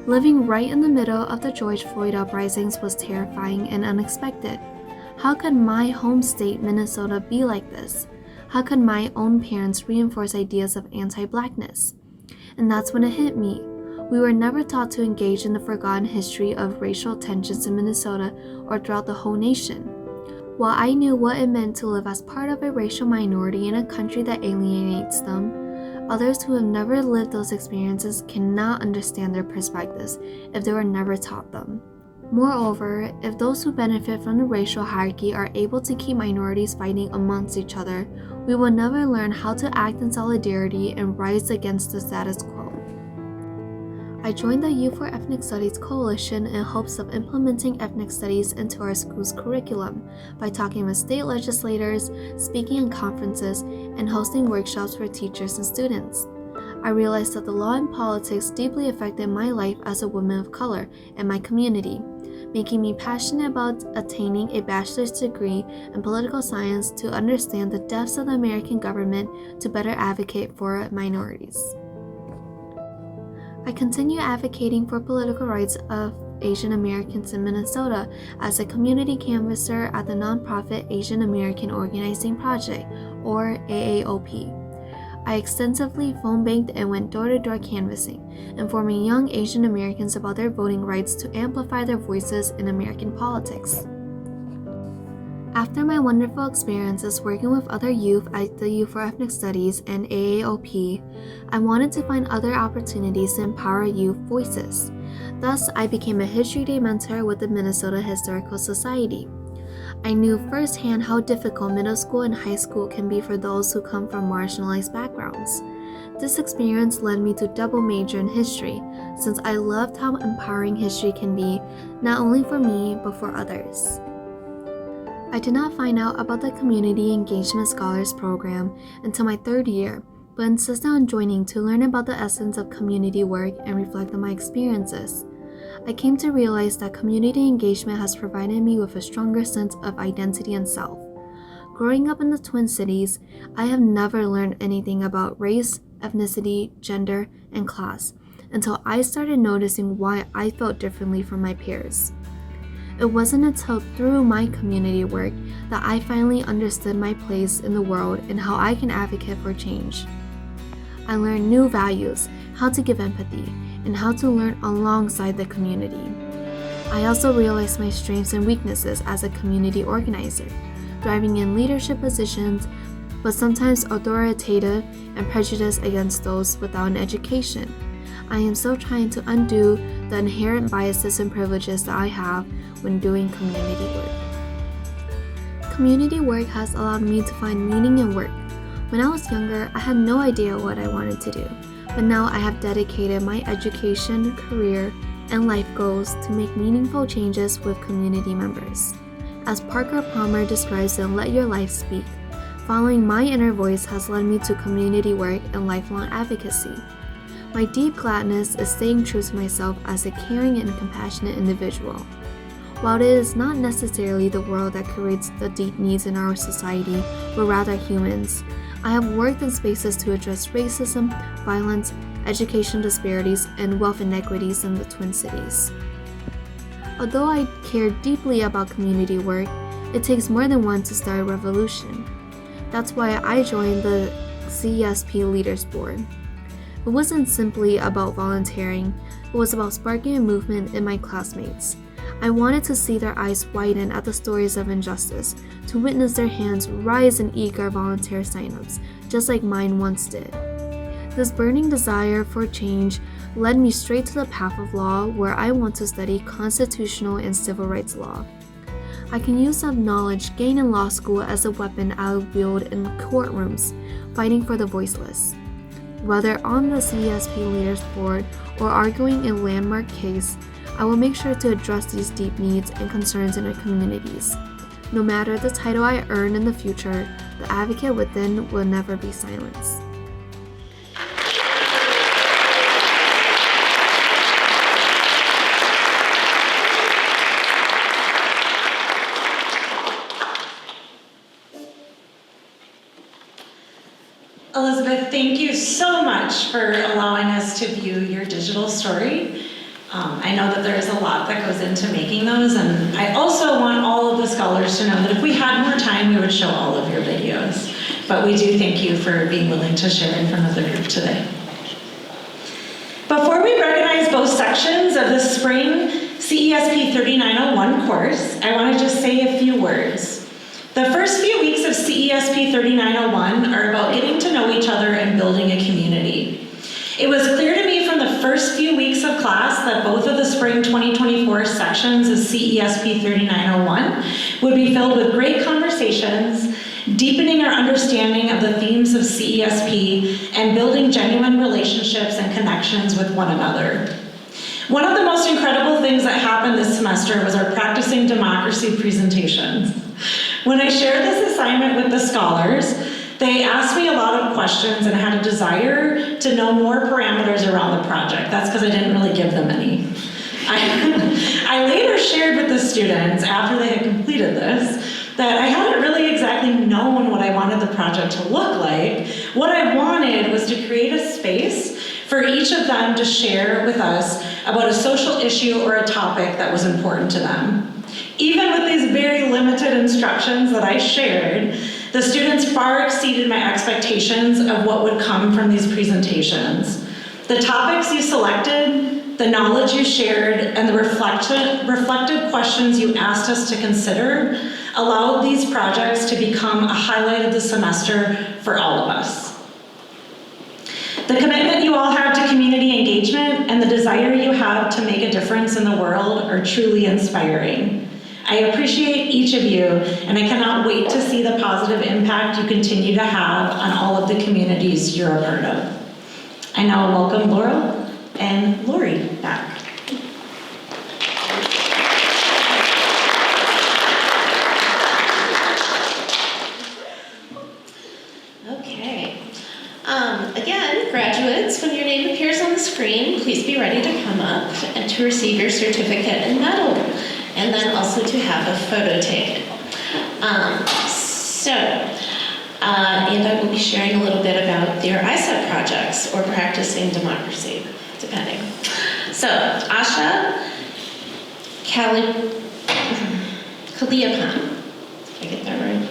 Living right in the middle of the George Floyd uprisings was terrifying and unexpected. How could my home state, Minnesota, be like this? How could my own parents reinforce ideas of anti-Blackness? And that's when it hit me. We were never taught to engage in the forgotten history of racial tensions in Minnesota or throughout the whole nation. While I knew what it meant to live as part of a racial minority in a country that alienates them, others who have never lived those experiences cannot understand their perspectives if they were never taught them. Moreover, if those who benefit from the racial hierarchy are able to keep minorities fighting amongst each other, we will never learn how to act in solidarity and rise against the status quo. I joined the Youth for Ethnic Studies Coalition in hopes of implementing ethnic studies into our school's curriculum by talking with state legislators, speaking in conferences, and hosting workshops for teachers and students. I realized that the law and politics deeply affected my life as a woman of color and my community, making me passionate about attaining a bachelor's degree in political science to understand the depths of the American government to better advocate for minorities. I continue advocating for political rights of Asian Americans in Minnesota as a community canvasser at the nonprofit Asian American Organizing Project, or AAOP. I extensively phone banked and went door-to-door canvassing, informing young Asian Americans about their voting rights to amplify their voices in American politics. After my wonderful experiences working with other youth at the Youth for Ethnic Studies and AAOP, I wanted to find other opportunities to empower youth voices. Thus, I became a History Day mentor with the Minnesota Historical Society. I knew firsthand how difficult middle school and high school can be for those who come from marginalized backgrounds. This experience led me to double major in history, since I loved how empowering history can be, not only for me, but for others. I did not find out about the Community Engagement Scholars Program until my third year, but insisted on joining to learn about the essence of community work and reflect on my experiences. I came to realize that community engagement has provided me with a stronger sense of identity and self. Growing up in the Twin Cities, I have never learned anything about race, ethnicity, gender, and class until I started noticing why I felt differently from my peers. It wasn't until through my community work that I finally understood my place in the world and how I can advocate for change. I learned new values, how to give empathy, and how to learn alongside the community. I also realized my strengths and weaknesses as a community organizer, thriving in leadership positions, but sometimes authoritative and prejudiced against those without an education. I am still trying to undo the inherent biases and privileges that I have when doing community work. Community work has allowed me to find meaning in work. When I was younger, I had no idea what I wanted to do, but now I have dedicated my education, career, and life goals to make meaningful changes with community members. As Parker Palmer describes in Let Your Life Speak, following my inner voice has led me to community work and lifelong advocacy. My deep gladness is staying true to myself as a caring and compassionate individual. While it is not necessarily the world that creates the deep needs in our society, but rather humans, I have worked in spaces to address racism, violence, education disparities, and wealth inequities in the Twin Cities. Although I care deeply about community work, it takes more than one to start a revolution. That's why I joined the CESP Leaders Board. It wasn't simply about volunteering, it was about sparking a movement in my classmates. I wanted to see their eyes widen at the stories of injustice, to witness their hands rise in eager volunteer signups, just like mine once did. This burning desire for change led me straight to the path of law, where I want to study constitutional and civil rights law. I can use the knowledge gained in law school as a weapon I will wield in courtrooms, fighting for the voiceless. Whether on the CESP Leaders Board or arguing a landmark case, I will make sure to address these deep needs and concerns in our communities. No matter the title I earn in the future, the advocate within will never be silenced. Elizabeth, thank you so much for allowing us to view your digital story. I know that there's a lot that goes into making those, and I also want all of the scholars to know that if we had more time, we would show all of your videos. But we do thank you for being willing to share in front of the group today. Before we recognize both sections of the spring CESP 3901 course, I want to just say a few words. The first few weeks of CESP 3901 are about getting to know each other and building a community. It was clear to me from the first few weeks of class that both of the spring 2024 sections of CESP 3901 would be filled with great conversations, deepening our understanding of the themes of CESP, and building genuine relationships and connections with one another. One of the most incredible things that happened this semester was our practicing democracy presentations. When I shared this assignment with the scholars, they asked me a lot of questions and had a desire to know more parameters around the project. That's because I didn't really give them any. I later shared with the students, after they had completed this, that I hadn't really exactly known what I wanted the project to look like. What I wanted was to create a space for each of them to share with us about a social issue or a topic that was important to them. Even with these very limited instructions that I shared, The students far exceeded my expectations of what would come from these presentations. The topics you selected, the knowledge you shared, and the reflective questions you asked us to consider allowed these projects to become a highlight of the semester for all of us. The commitment you all have to community engagement and the desire you have to make a difference in the world are truly inspiring. I appreciate each of you, and I cannot wait to see the positive impact you continue to have on all of the communities you're a part of. I now welcome Laurel and Lori back. Okay. Again, graduates, when your name appears on the screen, please be ready to come up and to receive your certificate and medal, and then also to have a photo taken. And I will be sharing a little bit about their ISEP projects or practicing democracy, depending. So, Asha Calliopan. Did I get that right?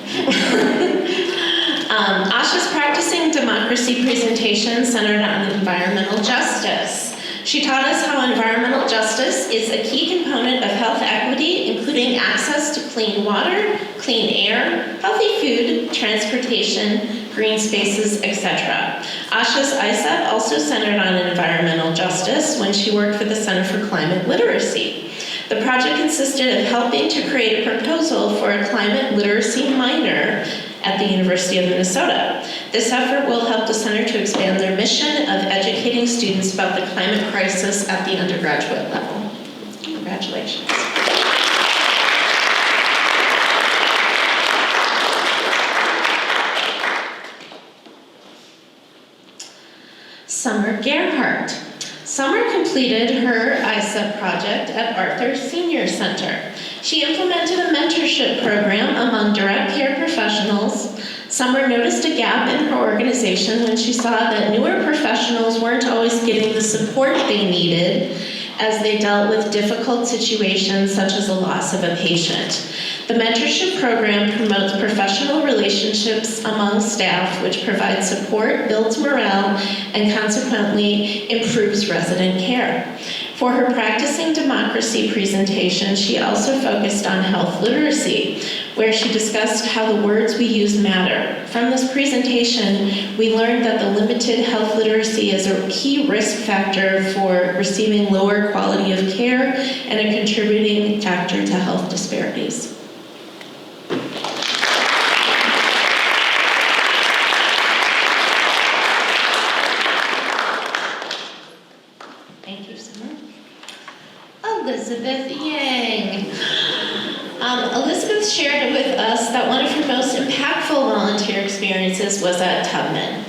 Asha's practicing democracy presentation centered on environmental justice. She taught us how environmental justice is a key component of health equity, including access to clean water, clean air, healthy food, transportation, green spaces, etc. Asha's ISEP also centered on environmental justice when she worked for the Center for Climate Literacy. The project consisted of helping to create a proposal for a climate literacy minor at the University of Minnesota. This effort will help the center to expand their mission of educating students about the climate crisis at the undergraduate level. Congratulations. Summer Gerhardt. Summer completed her ISEP project at Arthur Senior Center. She implemented a mentorship program among direct care professionals. Summer noticed a gap in her organization when she saw that newer professionals weren't always getting the support they needed as they dealt with difficult situations such as the loss of a patient. The mentorship program promotes professional relationships among staff, which provides support, builds morale, and consequently improves resident care. For her practicing democracy presentation, she also focused on health literacy, where she discussed how the words we use matter. From this presentation, we learned that the limited health literacy is a key risk factor for receiving lower quality of care and a contributing factor to health disparities. Thank you, Summer. Elizabeth Yang. Elizabeth shared with us that one of her most impactful volunteer experiences was at Tubman.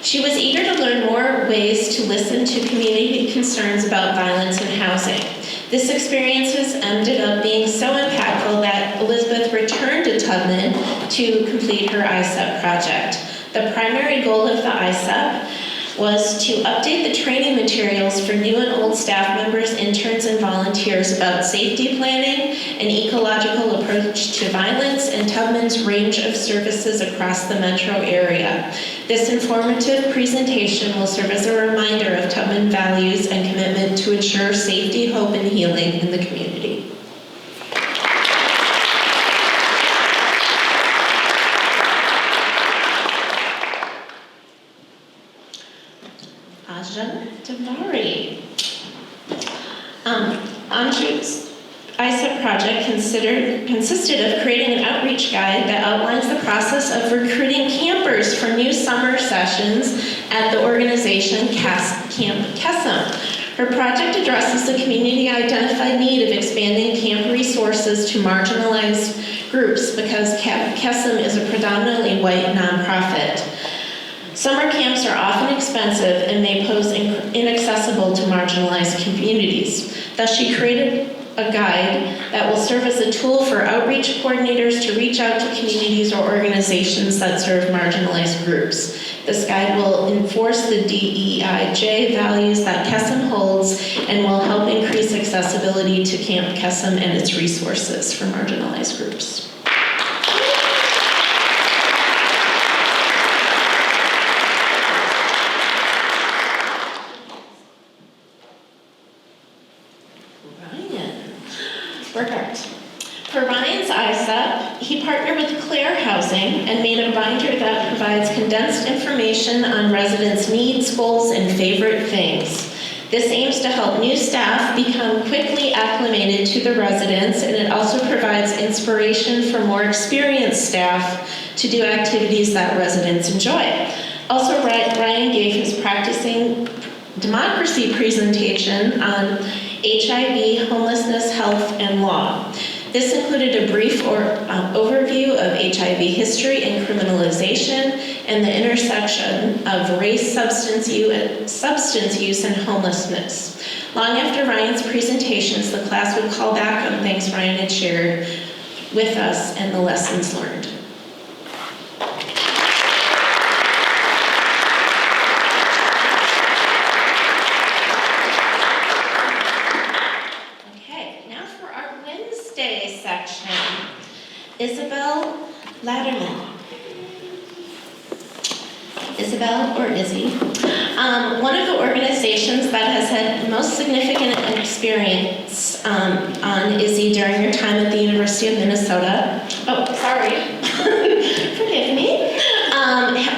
She was eager to learn more ways to listen to community concerns about violence in housing. This experience has ended up being so impactful that Elizabeth returned to Tubman to complete her ISEP project. The primary goal of the ISEP was to update the training materials for new and old staff members, interns, and volunteers about safety planning, an ecological approach to violence, and Tubman's range of services across the metro area. This informative presentation will serve as a reminder of Tubman values and commitment to ensure safety, hope, and healing in the community. Aja Davari. Anju's ISEP project consisted of creating an outreach guide that outlines the process of recruiting campers for new summer sessions at the organization Camp Kesem. Her project addresses the community-identified need of expanding camp resources to marginalized groups because Camp Kesem is a predominantly white nonprofit. Summer camps are often expensive and may pose inaccessible to marginalized communities. Thus, she created a guide that will serve as a tool for outreach coordinators to reach out to communities or organizations that serve marginalized groups. This guide will enforce the DEIJ values that Kesem holds and will help increase accessibility to Camp Kesem and its resources for marginalized groups. Ryan. Perfect. For Ryan's ISEP, he partnered with Claire Housing and made a binder that provides condensed information on residents' needs, goals, and favorite things. This aims to help new staff become quickly acclimated to the residents, and it also provides inspiration for more experienced staff to do activities that residents enjoy. Also, Ryan gave his Practicing Democracy presentation on HIV, homelessness, health, and law. This included a brief overview of HIV history and criminalization and the intersection of race, substance use, and homelessness. Long after Ryan's presentations, the class would call back on things Ryan had shared with us and the lessons learned. Section, Isabel Latterman. Isabel or Izzy. One of the organizations that has had most significant experience on Izzy during your time at the University of Minnesota, forgive me,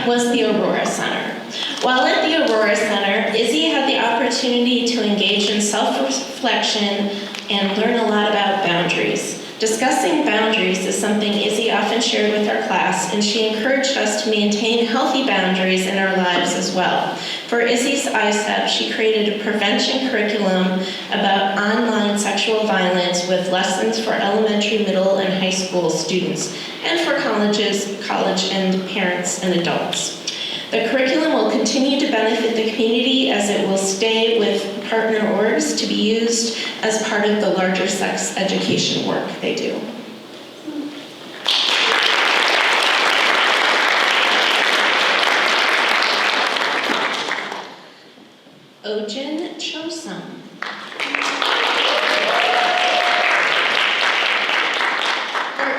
was the Aurora Center. While at the Aurora Center, Izzy had the opportunity to engage in self-reflection and learn a lot about boundaries. Discussing boundaries is something Izzy often shared with our class, and she encouraged us to maintain healthy boundaries in our lives as well. For Izzy's ISEP, she created a prevention curriculum about online sexual violence with lessons for elementary, middle, and high school students, and for college and parents and adults. The curriculum will continue to benefit the community as it will stay with partner orgs to be used as part of the larger sex education work they do. Ojin Chosun.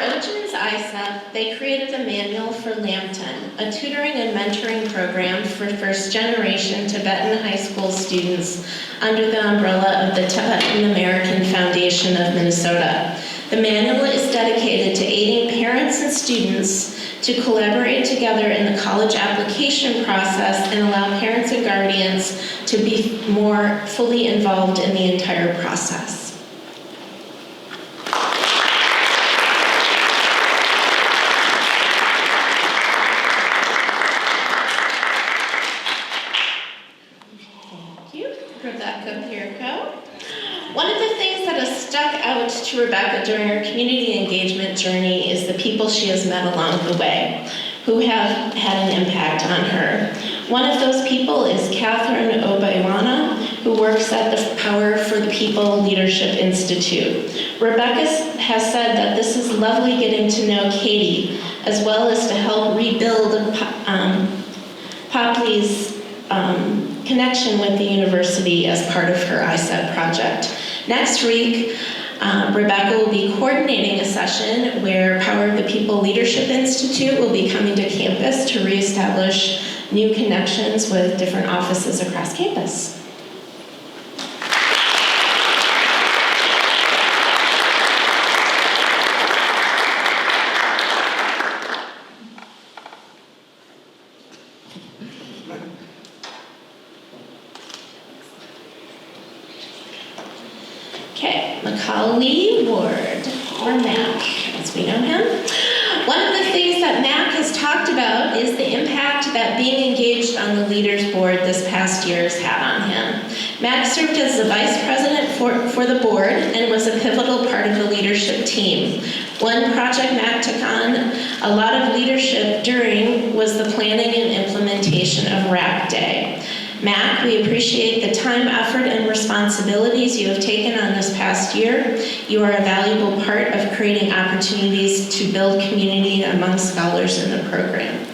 Ojin's ISEP, they created a manual for Lambton, a tutoring and mentoring program for first-generation Tibetan high school students under the umbrella of the Tibetan American Foundation of Minnesota. The manual is dedicated to aiding parents and students to collaborate together in the college application process and allow parents and guardians to be more fully involved in the entire process. One of the things that has stuck out to Rebecca during her community engagement journey is the people she has met along the way who have had an impact on her. One of those people is Catherine Obaiwana, who works at the Power for the People Leadership Institute. Rebecca has said that this is lovely getting to know Katie, as well as to help rebuild Popley's connection with the university as part of her ISEP project. Next week, Rebecca will be coordinating a session where Power of the People Leadership Institute will be coming to campus to reestablish new connections with different offices across campus. Macaulay Ward, or Mac, as we know him. One of the things that Mac has talked about is the impact that being engaged on the Leaders Board this past year has had on him. Mac served as the vice president for the board and was a pivotal part of the leadership team. One project Mac took on a lot of leadership during was the planning and implementation of RAP Day. Mac, we appreciate the time, effort, and responsibilities you have taken on this past year. You are a valuable part of creating opportunities to build community among scholars in the program.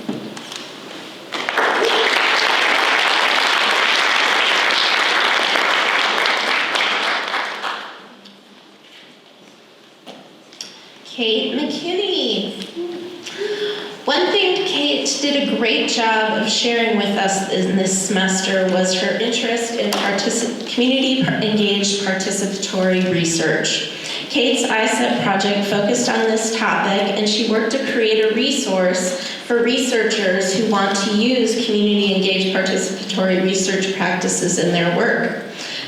Kate McKinney. One thing Kate did a great job of sharing with us in this semester was her interest in community-engaged participatory research. Kate's ISEP project focused on this topic, and she worked to create a resource for researchers who want to use community-engaged participatory research practices in their work.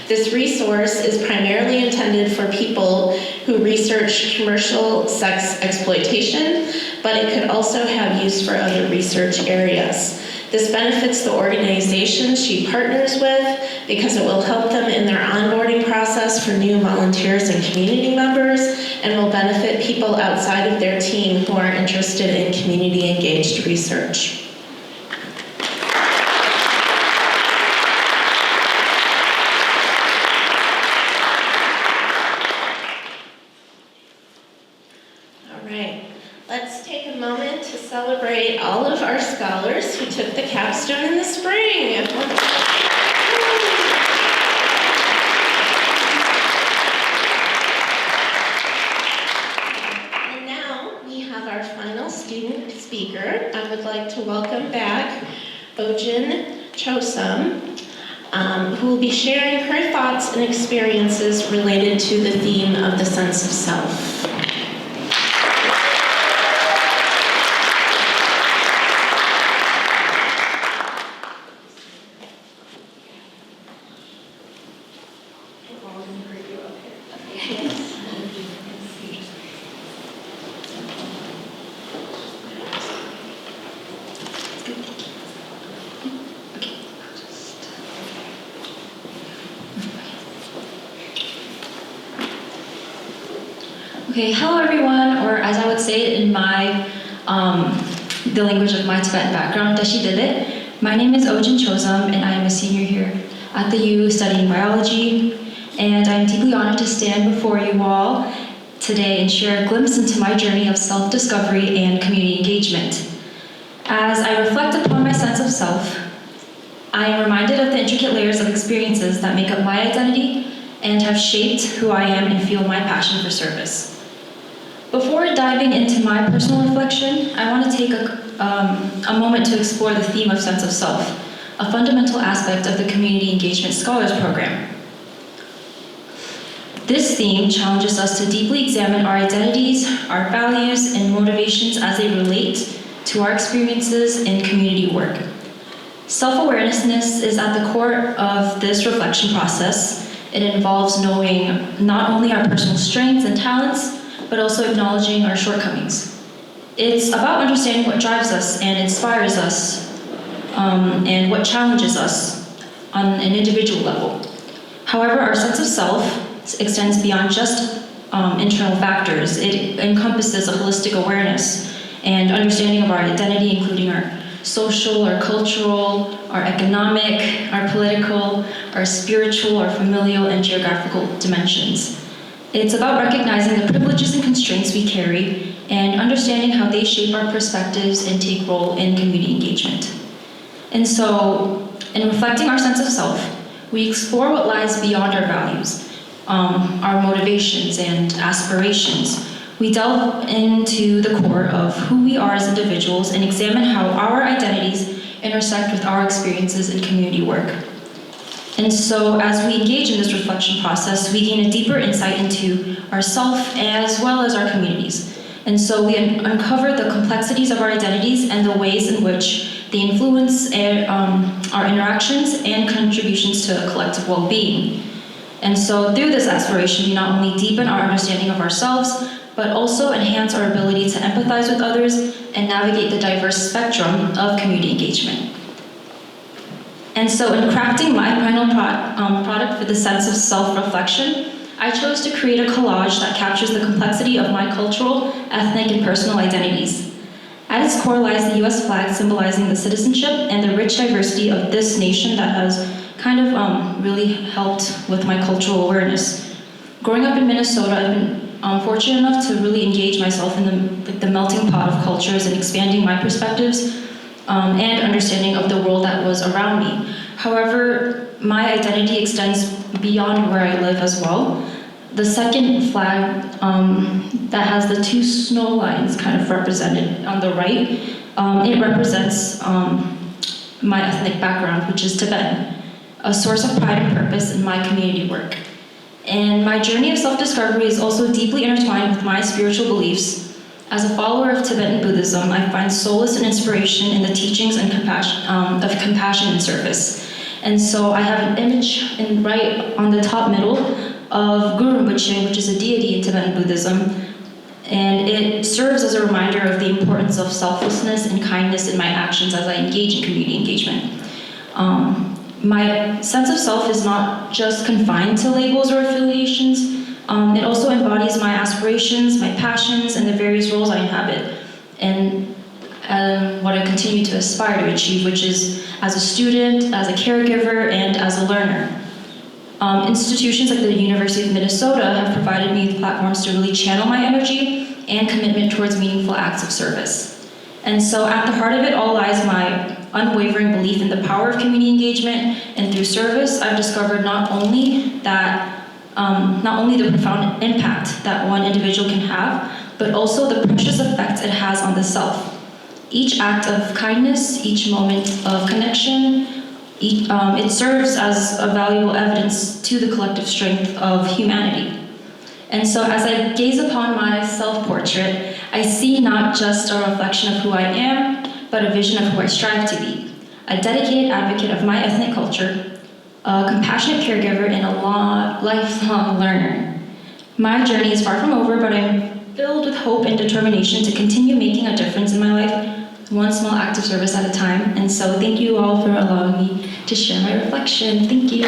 This resource is primarily intended for people who research commercial sex exploitation, but it could also have use for other research areas. This benefits the organizations she partners with because it will help them in their onboarding process for new volunteers and community members, and will benefit people outside of their team who are interested in community-engaged research. Let's take a moment to celebrate all of our scholars who took the capstone in the spring. And now we have our final student speaker. I would like to welcome back Ojin Chosom, who will be sharing her thoughts and experiences related to the theme of the sense of self. Okay, hello everyone, or as I would say it in the language of my Tibetan background, Dashi Dilit. My name is Ojin Chosom, and I am a senior here at the U studying biology, and I'm deeply honored to stand before you all today and share a glimpse into my journey of self-discovery and community engagement. As I reflect upon my sense of self, I am reminded of the intricate layers of experiences that make up my identity and have shaped who I am and fuel my passion for service. Before diving into my personal reflection, I want to take a moment to explore the theme of sense of self, a fundamental aspect of the Community Engagement Scholars Program. This theme challenges us to deeply examine our identities, our values, and motivations as they relate to our experiences in community work. Self-awareness is at the core of this reflection process. It involves knowing not only our personal strengths and talents, but also acknowledging our shortcomings. It's about understanding what drives us and inspires us, and what challenges us on an individual level. However, our sense of self extends beyond just internal factors. It encompasses a holistic awareness and understanding of our identity, including our social, our cultural, our economic, our political, our spiritual, our familial, and geographical dimensions. It's about recognizing the privileges and constraints we carry and understanding how they shape our perspectives and take role in community engagement. And so, in reflecting our sense of self, we explore what lies beyond our values, our motivations and aspirations. We delve into the core of who we are as individuals and examine how our identities intersect with our experiences in community work. And so as we engage in this reflection process, we gain a deeper insight into ourself as well as our communities. And so we uncover the complexities of our identities and the ways in which they influence our interactions and contributions to collective well-being. And so through this exploration, we not only deepen our understanding of ourselves, but also enhance our ability to empathize with others and navigate the diverse spectrum of community engagement. And so in crafting my final product for the sense of self-reflection, I chose to create a collage that captures the complexity of my cultural, ethnic, and personal identities. At its core lies the US flag, symbolizing the citizenship and the rich diversity of this nation that has kind of really helped with my cultural awareness. Growing up in Minnesota, I've been fortunate enough to really engage myself in the melting pot of cultures and expanding my perspectives and understanding of the world that was around me. However, my identity extends beyond where I live as well. The second flag that has the two snow lines kind of represented on the right It represents my ethnic background, which is Tibetan, a source of pride and purpose in my community work. And my journey of self-discovery is also deeply intertwined with my spiritual beliefs. As a follower of Tibetan Buddhism, I find solace and inspiration in the teachings and of compassion and service. And so I have an image right on the top middle of Guru Rinpoche, which is a deity in Tibetan Buddhism. And it serves as a reminder of the importance of selflessness and kindness in my actions as I engage in community engagement. My sense of self is not just confined to labels or affiliations. It also embodies my aspirations, my passions, and the various roles I inhabit, and what I continue to aspire to achieve, which is as a student, as a caregiver, and as a learner. Institutions like the University of Minnesota have provided me with platforms to really channel my energy and commitment towards meaningful acts of service. And so at the heart of it all lies my unwavering belief in the power of community engagement, and through service, I've discovered not only the profound impact that one individual can have, but also the precious effect it has on the self. Each act of kindness, each moment of connection, it serves as a valuable evidence to the collective strength of humanity. And so as I gaze upon my self-portrait, I see not just a reflection of who I am, but a vision of who I strive to be. A dedicated advocate of my ethnic culture, a compassionate caregiver, and a lifelong learner. My journey is far from over, but I'm filled with hope and determination to continue making a difference in my life, one small act of service at a time. And so thank you all for allowing me to share my reflection. Thank you.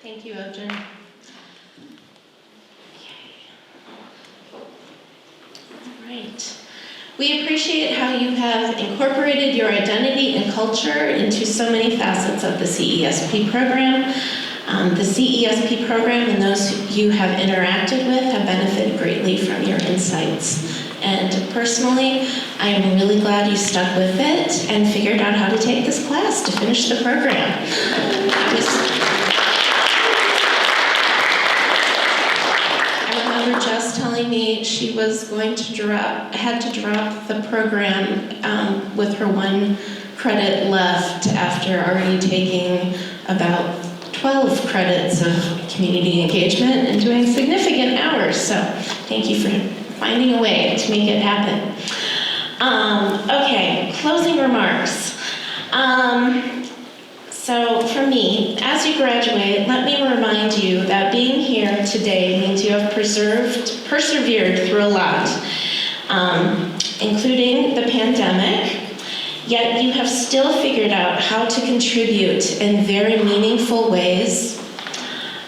Thank you, Ojin. All right. We appreciate how you have incorporated your identity and culture into so many facets of the CESP program. The CESP program and those you have interacted with have benefited greatly from your insights. And personally, I am really glad you stuck with it and figured out how to take this class to finish the program. I remember Jess telling me she was going to had to drop the program with her 1 credit left after already taking about 12 credits of community engagement and doing significant hours. So thank you for finding a way to make it happen. Okay, closing remarks. So for me, as you graduate, let me remind you that being here today means you have persevered through a lot, including the pandemic, yet you have still figured out how to contribute in very meaningful ways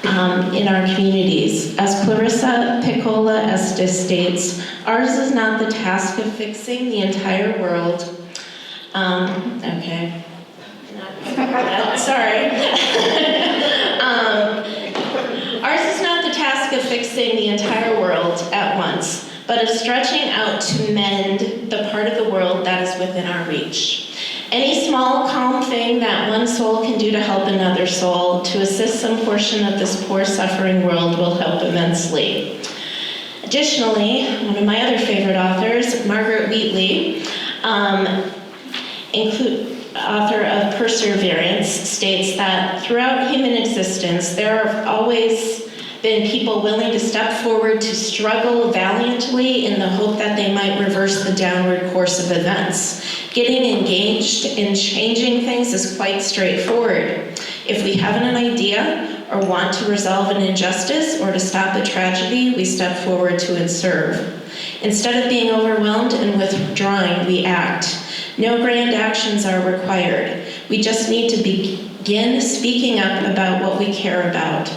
in our communities. As Clarissa Piccola Estes states, ours is not the task of fixing the entire world. Okay. Sorry. Ours is not the task of fixing the entire world at once, but of stretching out to mend the part of the world that is within our reach. Any small, calm thing that one soul can do to help another soul, to assist some portion of this poor, suffering world will help immensely. Additionally, one of my other favorite authors, Margaret Wheatley, author of Perseverance, states that throughout human existence, there have always been people willing to step forward to struggle valiantly in the hope that they might reverse the downward course of events. Getting engaged in changing things is quite straightforward. If we have an idea or want to resolve an injustice or to stop a tragedy, we step forward to serve. Instead of being overwhelmed and withdrawing, we act. No grand actions are required. We just need to begin speaking up about what we care about.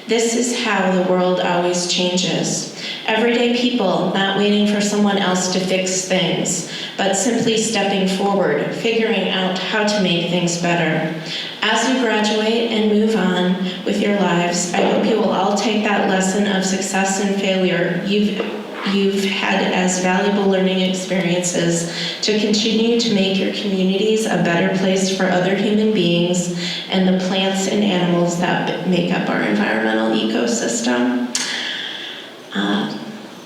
This is how the world always changes. Everyday people not waiting for someone else to fix things, but simply stepping forward, figuring out how to make things better. As you graduate and move on with your lives, I hope you will all take that lesson of success and failure you've you've had as valuable learning experiences to continue to make your communities a better place for other human beings and the plants and animals that make up our environmental ecosystem.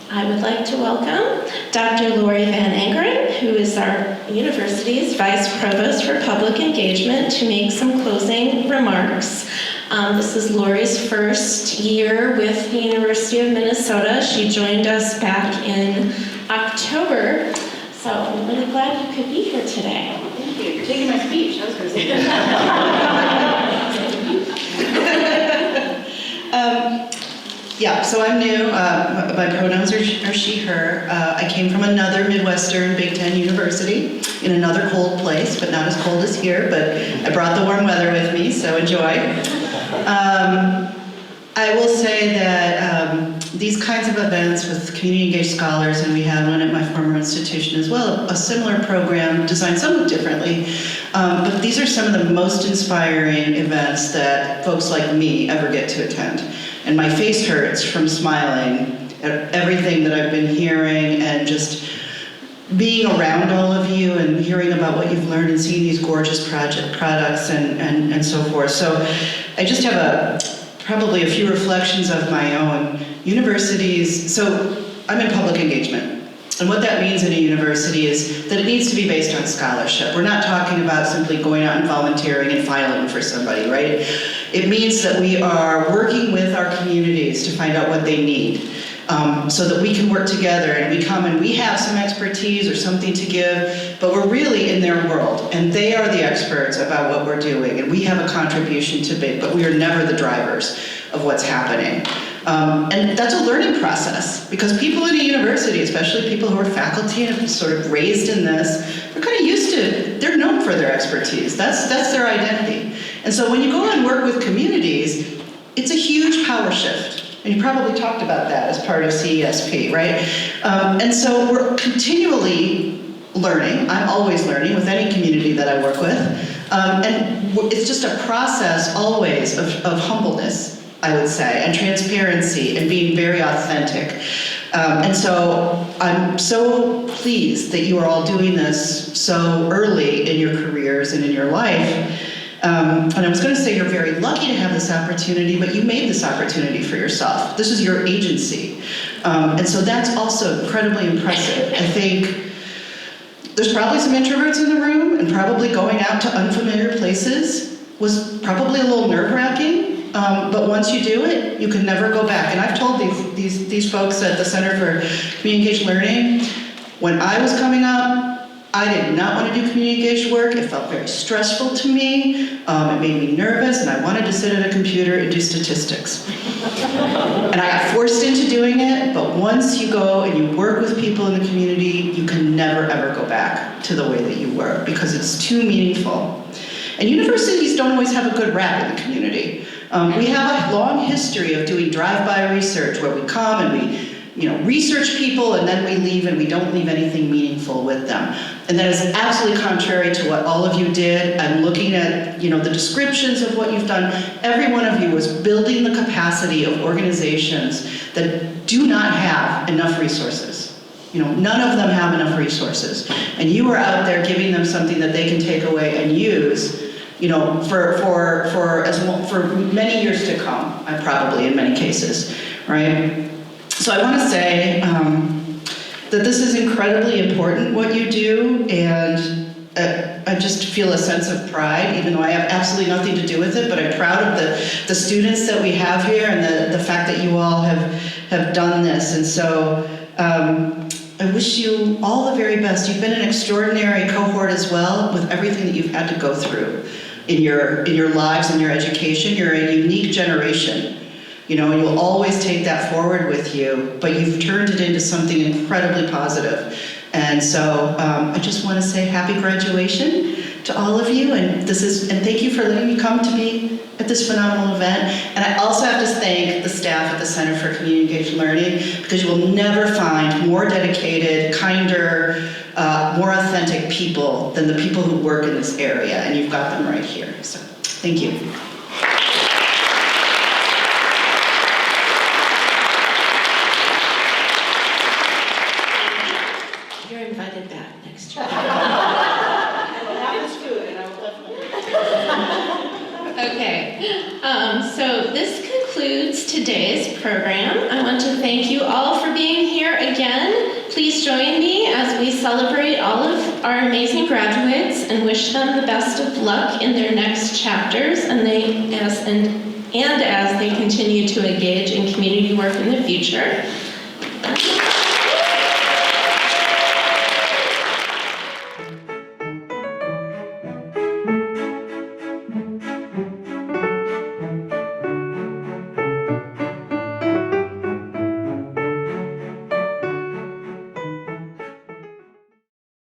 I would like to welcome Dr. Lori Van Angeren, who is our university's Vice Provost for Public Engagement, to make some closing remarks. This is Lori's first year with the University of Minnesota. She joined us back in October, so I'm really glad you could be here today. Thank you. You're taking my speech. I was going to say Yeah, so I'm new. My pronouns are she, her. I came from another Midwestern Big Ten university in another cold place, but not as cold as here, but I brought the warm weather with me, so enjoy. I will say that these kinds of events with community engaged scholars, and we had one at my former institution as well, a similar program designed somewhat differently, but these are some of the most inspiring events that folks like me ever get to attend. And my face hurts from smiling at everything that I've been hearing and just being around all of you and hearing about what you've learned and seeing these gorgeous products and so forth. So I just have probably a few reflections of my own. Universities, so I'm in public engagement. And what that means in a university is that it needs to be based on scholarship. We're not talking about simply going out and volunteering and filing for somebody, right? It means that we are working with our communities to find out what they need. So that we can work together and we come and we have some expertise or something to give, but we're really in their world and they are the experts about what we're doing and we have a contribution to make, but we are never the drivers of what's happening. And that's a learning process because people in a university, especially people who are faculty and have been sort of raised in this, they're kind of used to, they're known for their expertise. That's their identity. And so when you go and work with communities, it's a huge power shift. And you probably talked about that as part of CESP, right? And so we're continually learning. I'm always learning with any community that I work with. And it's just a process always of humbleness, I would say, and transparency and being very authentic. And so I'm so pleased that you are all doing this so early in your careers and in your life. And I was going to say you're very lucky to have this opportunity, but you made this opportunity for yourself. This is your agency. And so that's also incredibly impressive. I think there's probably some introverts in the room, and probably going out to unfamiliar places was probably a little nerve-wracking. But once you do it, you can never go back. And I've told these folks at the Center for Community Engaged Learning, when I was coming up, I did not want to do community engaged work. It felt very stressful to me. It made me nervous, and I wanted to sit at a computer and do statistics. And I got forced into doing it, but once you go and you work with people in the community, you can never, ever go back to the way that you were because it's too meaningful. And universities don't always have a good rap in the community. We have a long history of doing drive-by research where we come and we research people and then we leave and we don't leave anything meaningful with them. And that is absolutely contrary to what all of you did. I'm looking at, the descriptions of what you've done. Every one of you was building the capacity of organizations that do not have enough resources. None of them have enough resources. And you are out there giving them something that they can take away and use, for many years to come, probably in many cases, right? So I want to say that this is incredibly important, what you do, and I just feel a sense of pride, even though I have absolutely nothing to do with it, but I'm proud of the students that we have here and the fact that you all have done this. And so I wish you all the very best. You've been an extraordinary cohort as well with everything that you've had to go through in your lives and your education. You're a unique generation. And you'll always take that forward with you, but you've turned it into something incredibly positive. And so I just want to say happy graduation to all of you, and thank you for letting me come to be at this phenomenal event. And I also have to thank the staff at the Center for Community Engaged Learning, because you will never find more dedicated, kinder, more authentic people than the people who work in this area, and you've got them right here. So thank you. You're invited back next year. That was good, and I will definitely. Okay, so this concludes today's program. I want to thank you all for being here again. Please join me as we celebrate all of our amazing graduates and wish them the best of luck in their next chapters and as they continue to engage in community work in the future.